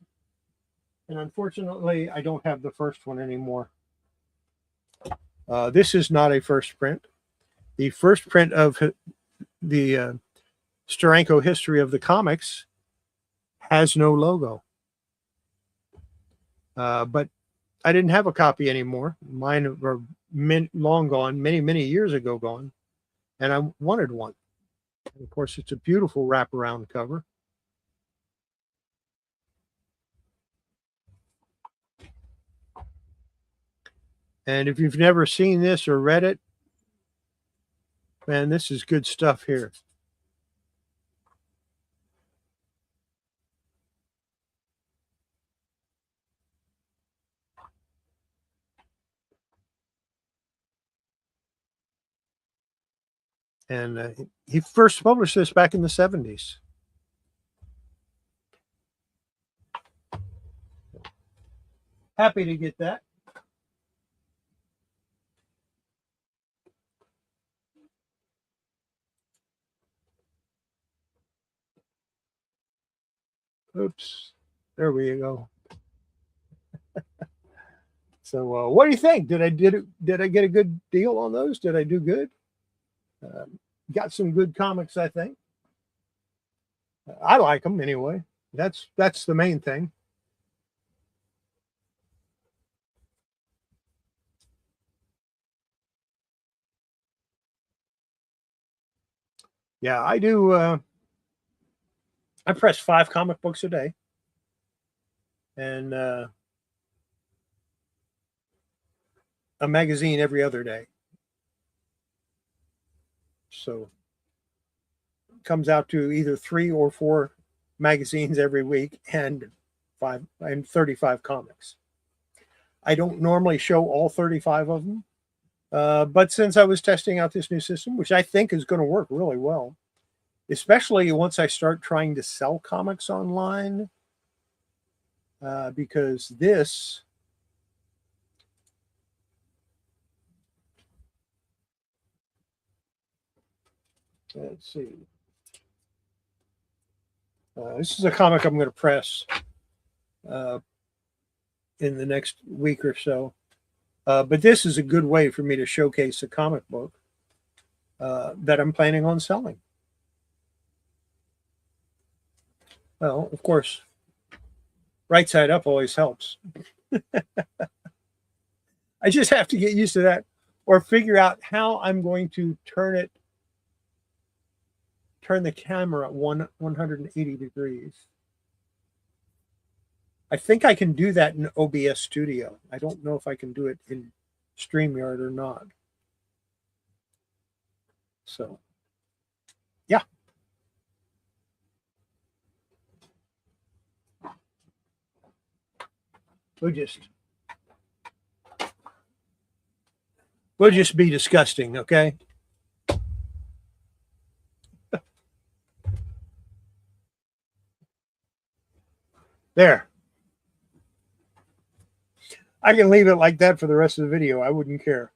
and unfortunately, I don't have the first one anymore. This is not a first print. The first print of the Steranko History of the Comics has no logo. But I didn't have a copy anymore. Mine were long gone, many years ago gone, and I wanted one. And of course, it's a beautiful wraparound cover. And if you've never seen this or read it, man, this is good stuff here. And he first published this back in the 70s. Happy to get that. Oops. There we go. So, what do you think? Did I get a good deal on those? Did I do good? Got some good comics, I think. I like them anyway. That's the main thing. Yeah, I do. I press 5 comic books a day, and a magazine every other day. So it comes out to either 3 or 4 magazines every week and 35 comics. I don't normally show all 35 of them, but since I was testing out this new system, which I think is going to work really well, especially once I start trying to sell comics online, because this let's see. This is a comic I'm going to press in the next week or so. But this is a good way for me to showcase a comic book that I'm planning on selling. Well, of course, right side up always helps. I just have to get used to that or figure out how I'm going to turn the camera at 180 degrees. I think I can do that in OBS Studio. I don't know if I can do it in StreamYard or not. So, yeah. We'll just be disgusting, okay? There. I can leave it like that for the rest of the video. I wouldn't care.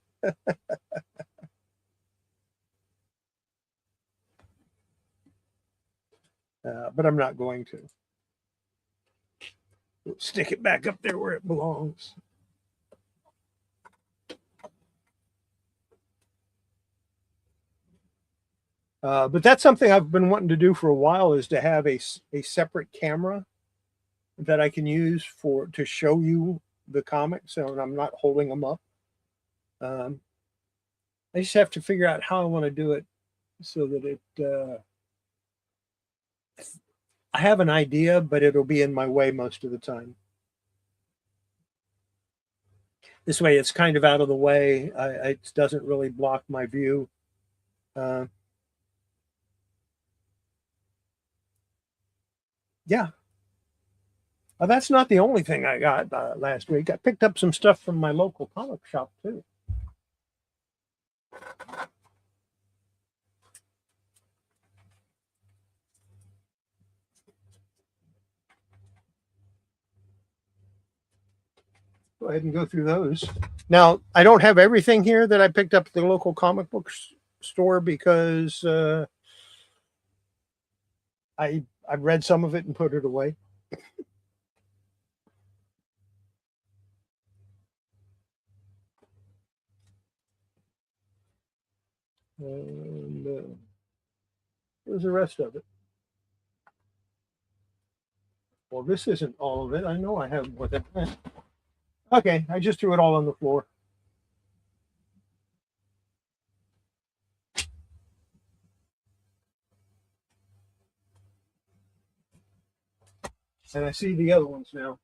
But I'm not going to. Stick it back up there where it belongs. But that's something I've been wanting to do for a while, is to have a separate camera that I can use to show you the comics, and I'm not holding them up. I just have to figure out how I want to do it so that I have an idea, but it'll be in my way most of the time. This way, it's kind of out of the way. It doesn't really block my view. Yeah. That's not the only thing I got last week. I picked up some stuff from my local comic shop too. Go ahead and go through those. Now, I don't have everything here that I picked up at the local comic book store because I read some of it and put it away. And where's the rest of it? Well, this isn't all of it. I know I have more than that. Okay, I just threw it all on the floor. And I see the other ones now.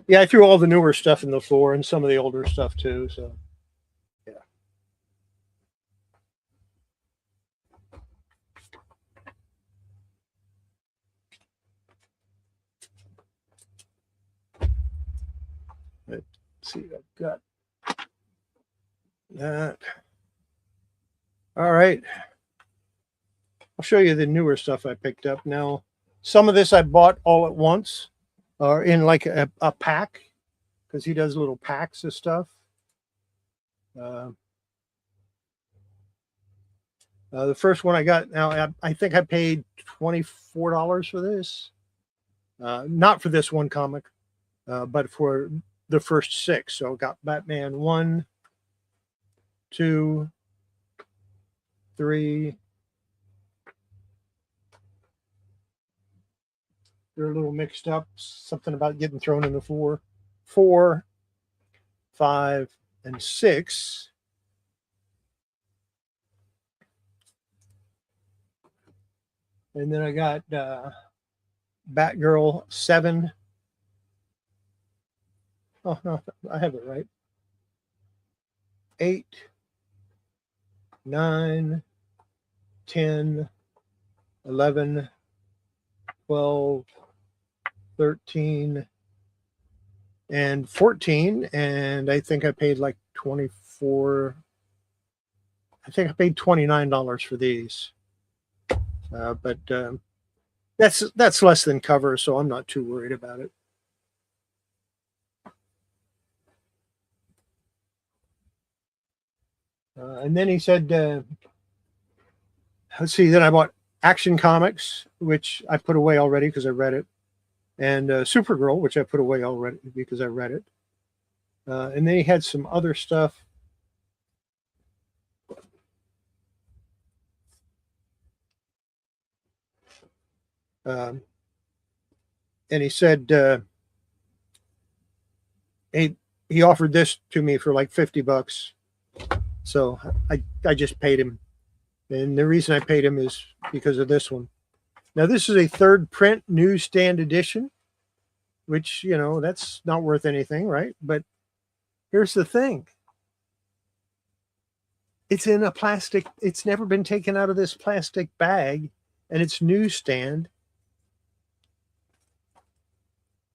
Yeah, I threw all the newer stuff in the floor and some of the older stuff too. So, yeah. Let's see, I've got that. All right. I'll show you the newer stuff I picked up. Now, some of this I bought all at once or in like a pack because he does little packs of stuff. The first one I got, now I think I paid $24 for this. Not for this one comic, but for the first 6. So I got Batman 1, 2, 3. They're a little mixed up. Something about getting thrown in the 4, 5, and 6. And then I got Batgirl 7. Oh, no, I have it right. 8, 9, 10, 11, 12, 13, and 14. And I think I paid like 24. I think I paid $29 for these. But that's less than cover, so I'm not too worried about it. And then he said, let's see, then I bought Action Comics, which I put away already because I read it, and Supergirl, which I put away already because I read it. And then he had some other stuff. And he said he offered this to me for like $50. So I just paid him. And the reason I paid him is because of this one. Now, this is a third print newsstand edition, which, you know, that's not worth anything, right? But here's the thing. It's in a plastic, it's never been taken out of this plastic bag, and it's newsstand.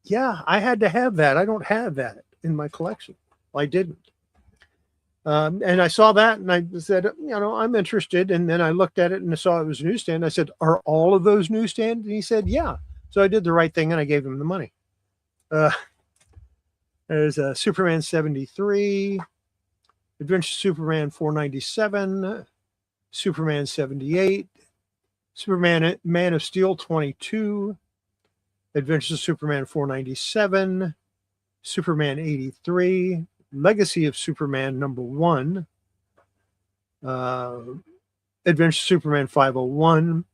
Yeah, I had to have that. I don't have that in my collection. Well, I didn't. And I saw that and I said, you know, I'm interested. And then I looked at it and I saw it was a newsstand. I said, are all of those newsstand? And he said, yeah. So I did the right thing and I gave him the money. There's a Superman 73, Adventure Superman 497, Superman 78, Superman Man of Steel 22, Adventures of Superman 497, Superman 83, Legacy of Superman #1, Adventures of Superman 501,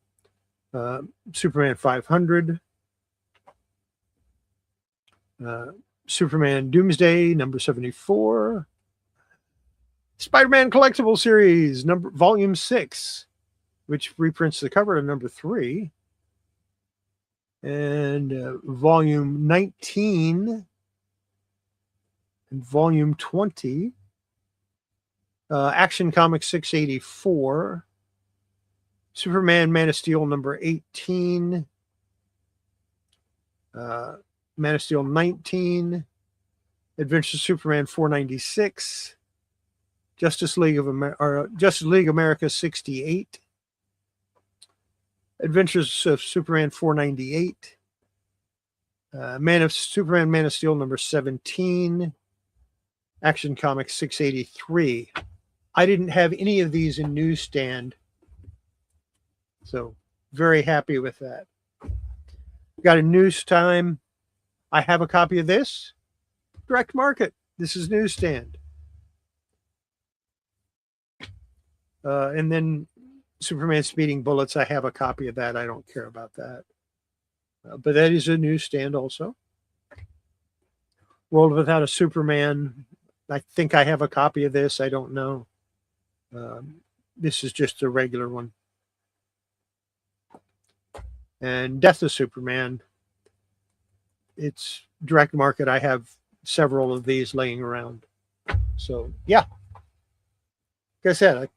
Superman 500, Superman Doomsday #74, Spider-Man Collectible Series Volume 6, which reprints the cover to #3, and Volume 19 in volume 20. Action Comics 684. Superman Man of Steel number 18. Man of Steel 19. Adventures of Superman 496. Justice League America 68. Adventures of Superman 498. Superman Man of Steel number 17. Action Comics 683. I didn't have any of these in newsstand, so very happy with that. Got a news time. I have a copy of this. Direct market. This is newsstand. And then Superman Speeding Bullets. I have a copy of that. I don't care about that. But that is a newsstand also. World Without a Superman. I think I have a copy of this. I don't know. This is just a regular one. And Death of Superman. It's direct market. I have several of these laying around. So, yeah. Like I said,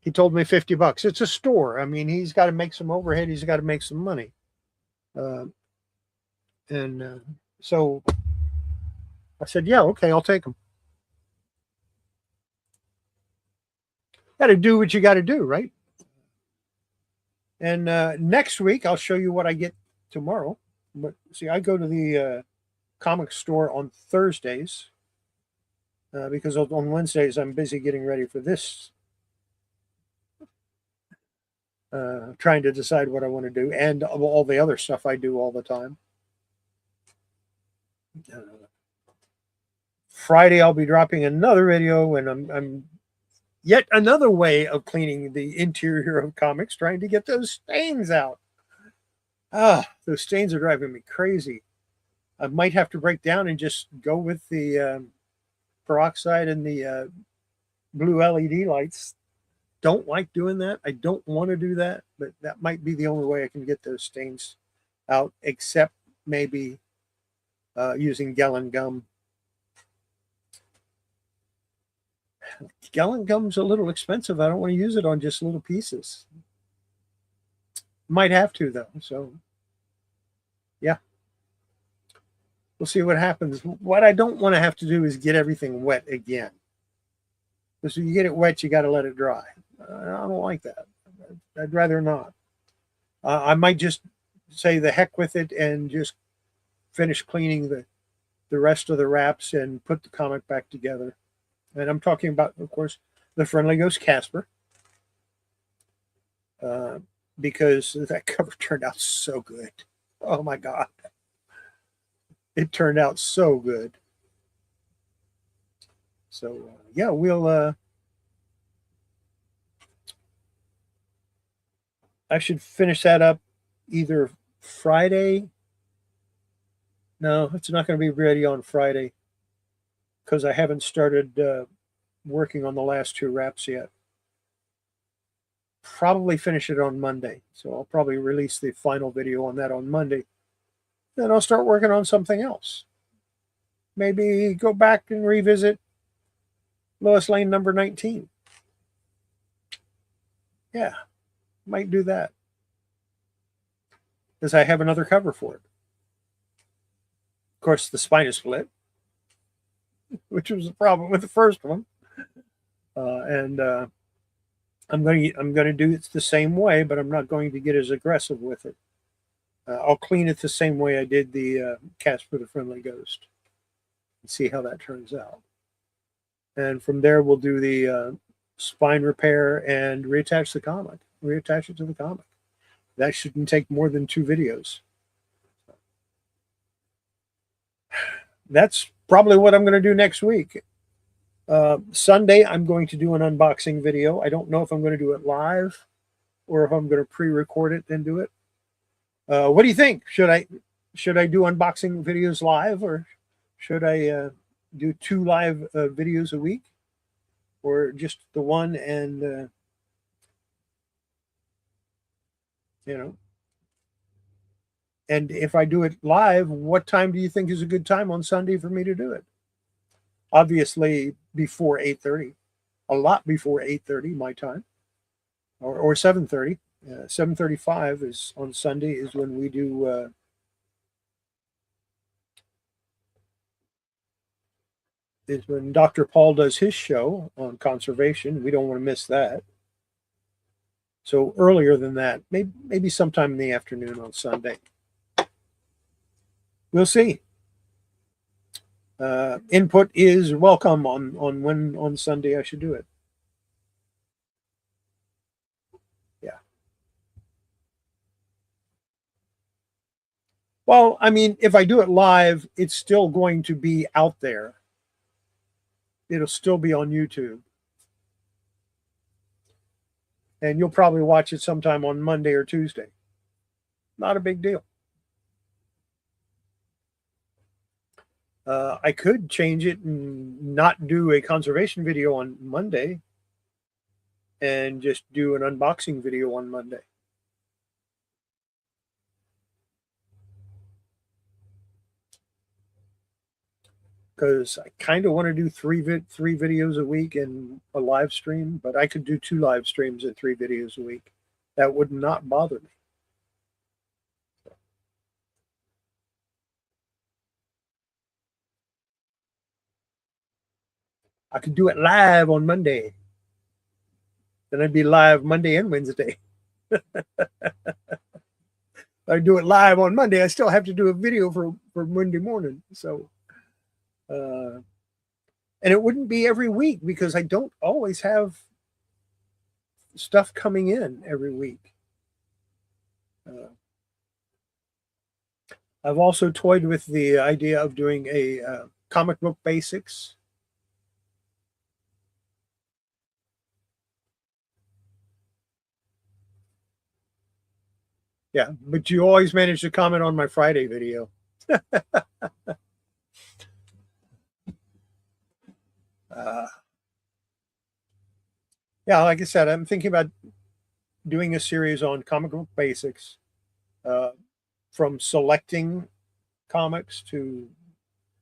he told me $50. It's a store. I mean, he's got to make some overhead. He's got to make some money. So I said, yeah, okay, I'll take them. Got to do what you got to do, right? And next week, I'll show you what I get tomorrow. But see, I go to the comic store on Thursdays because on Wednesdays, I'm busy getting ready for this. Trying to decide what I want to do and all the other stuff I do all the time. Friday, I'll be dropping another video, and I'm yet another way of cleaning the interior of comics, trying to get those stains out. Those stains are driving me crazy. I might have to break down and just go with the peroxide and the blue LED lights. Don't like doing that. I don't want to do that, but that might be the only way I can get those stains out, except maybe using Gallon Gum. Gallon Gum's a little expensive. I don't want to use it on just little pieces. Might have to, though. So, yeah. We'll see what happens. What I don't want to have to do is get everything wet again. Because when you get it wet, you got to let it dry. I don't like that. I'd rather not. I might just say the heck with it and just finish cleaning the rest of the wraps and put the comic back together. And I'm talking about, of course, the Friendly Ghost Casper. Because that cover turned out so good. Oh, my God. It turned out so good. So, yeah, we'll... I should finish that up either Friday. No, it's not going to be ready on Friday because I haven't started working on the last two wraps yet. Probably finish it on Monday. So I'll probably release the final video on that on Monday. Then I'll start working on something else. Maybe go back and revisit Lois Lane number 19. Yeah. Might do that because I have another cover for it. Of course, the spine is split, which was a problem with the first one, and I'm going to do it the same way, but I'm not going to get as aggressive with it. I'll clean it the same way I did the Casper the Friendly Ghost, and see how that turns out. And from there, we'll do the spine repair and reattach the comic. Reattach it to the comic. That shouldn't take more than 2 videos. That's probably what I'm going to do next week. Sunday, I'm going to do an unboxing video. I don't know if I'm going to do it live or if I'm going to pre-record it and do it. What do you think? Should I do unboxing videos live, or should I do 2 live videos a week, or just the one and you know? And if I do it live, what time do you think is a good time on Sunday for me to do it? obviously before 8:30, a lot before 8:30 my time, or 7:30. 7:35 is on Sunday is when we do. Is when Dr. Paul does his show on conservation. We don't want to miss that. So earlier than that, maybe sometime in the afternoon on Sunday. We'll see. Input is welcome on when on Sunday I should do it. Yeah. Well, I mean, if I do it live, it's still going to be out there. It'll still be on YouTube. And you'll probably watch it sometime on Monday or Tuesday. Not a big deal. I could change it and not do a conservation video on Monday and just do an unboxing video on Monday. Because I kind of want to do three videos a week and a live stream, but I could do 2 live streams and 3 videos a week. That would not bother me. I could do it live on Monday. Then I'd be live Monday and Wednesday. I do it live on Monday. I still have to do a video for Monday morning. So, and it wouldn't be every week because I don't always have stuff coming in every week. I've also toyed with the idea of doing a comic book basics. Yeah, but you always manage to comment on my Friday video. Yeah, like I said, I'm thinking about doing a series on comic book basics, from selecting comics to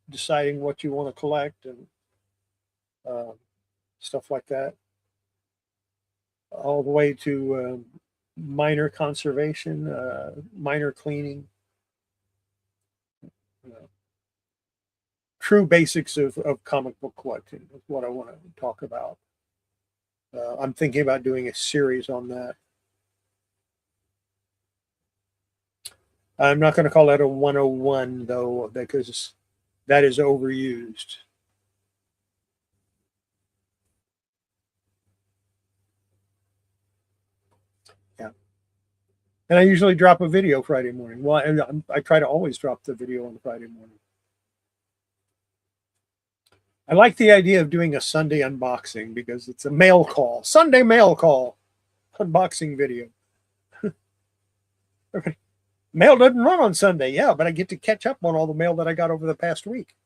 deciding what you want to collect and stuff like that, all the way to minor conservation, minor cleaning, true basics of comic book collecting is what I want to talk about. I'm thinking about doing a series on that. I'm not going to call that a 101 though, because that is overused. Yeah. And I usually drop a video Friday morning. Well, and I try to always drop the video on Friday morning. I like the idea of doing a Sunday unboxing because it's a mail call, Sunday mail call, unboxing video. Okay. Mail doesn't run on Sunday, yeah, but I get to catch up on all the mail that I got over the past week.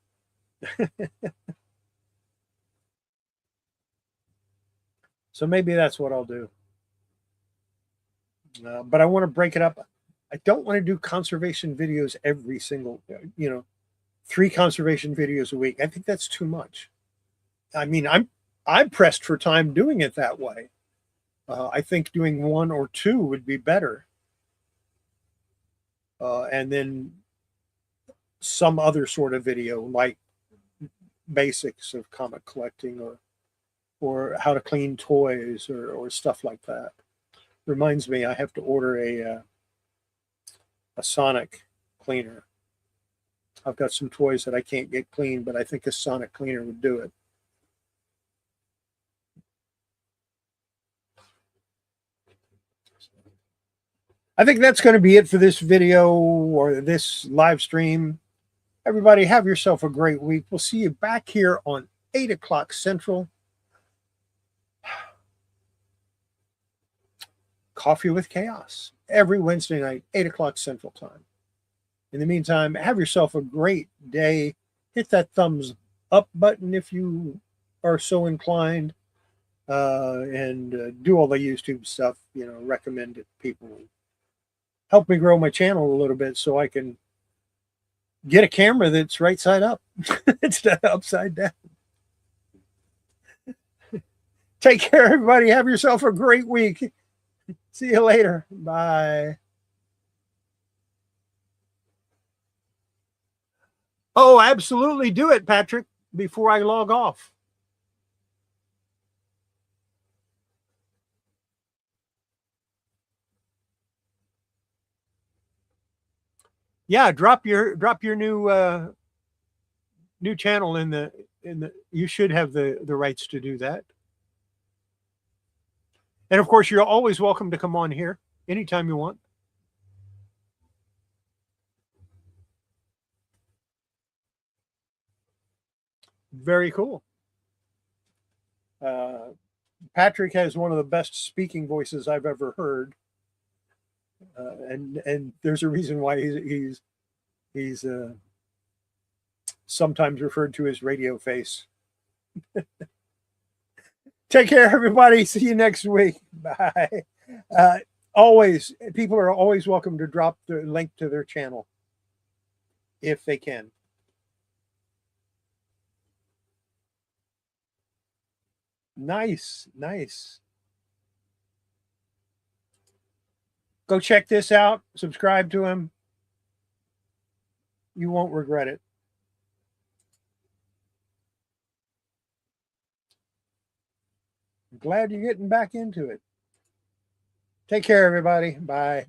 So maybe that's what I'll do. But I want to break it up. I don't want to do conservation videos every single, 3 conservation videos a week. I think that's too much. I mean, I'm pressed for time doing it that way. I think doing 1 or 2 would be better. And then some other sort of video like basics of comic collecting or how to clean toys or stuff like that. Reminds me, I have to order a sonic cleaner. I've got some toys that I can't get clean, but I think a sonic cleaner would do it. I think that's going to be it for this video or this live stream. Everybody, have yourself a great week. We'll see you back here on 8 o'clock Central. Coffee with Chaos every Wednesday night, 8 o'clock Central Time. In the meantime, have yourself a great day. Hit that thumbs up button if you are so inclined, and do all the YouTube stuff, recommend it to people. Help me grow my channel a little bit so I can get a camera that's right side up instead of upside down. Take care, everybody. Have yourself a great week. See you later. Bye. Oh, absolutely. Do it, Patrick, before I log off. Yeah, drop your new channel in the you should have the rights to do that. And of course, you're always welcome to come on here anytime you want. Very cool. Patrick has one of the best speaking voices I've ever heard, and there's a reason why he's sometimes referred to as radio face. Take care, everybody. See you next week. Bye. Always, people are always welcome to drop the link to their channel if they can. Nice, nice. Go check this out. Subscribe to him. You won't regret it. I'm glad you're getting back into it. Take care, everybody. Bye.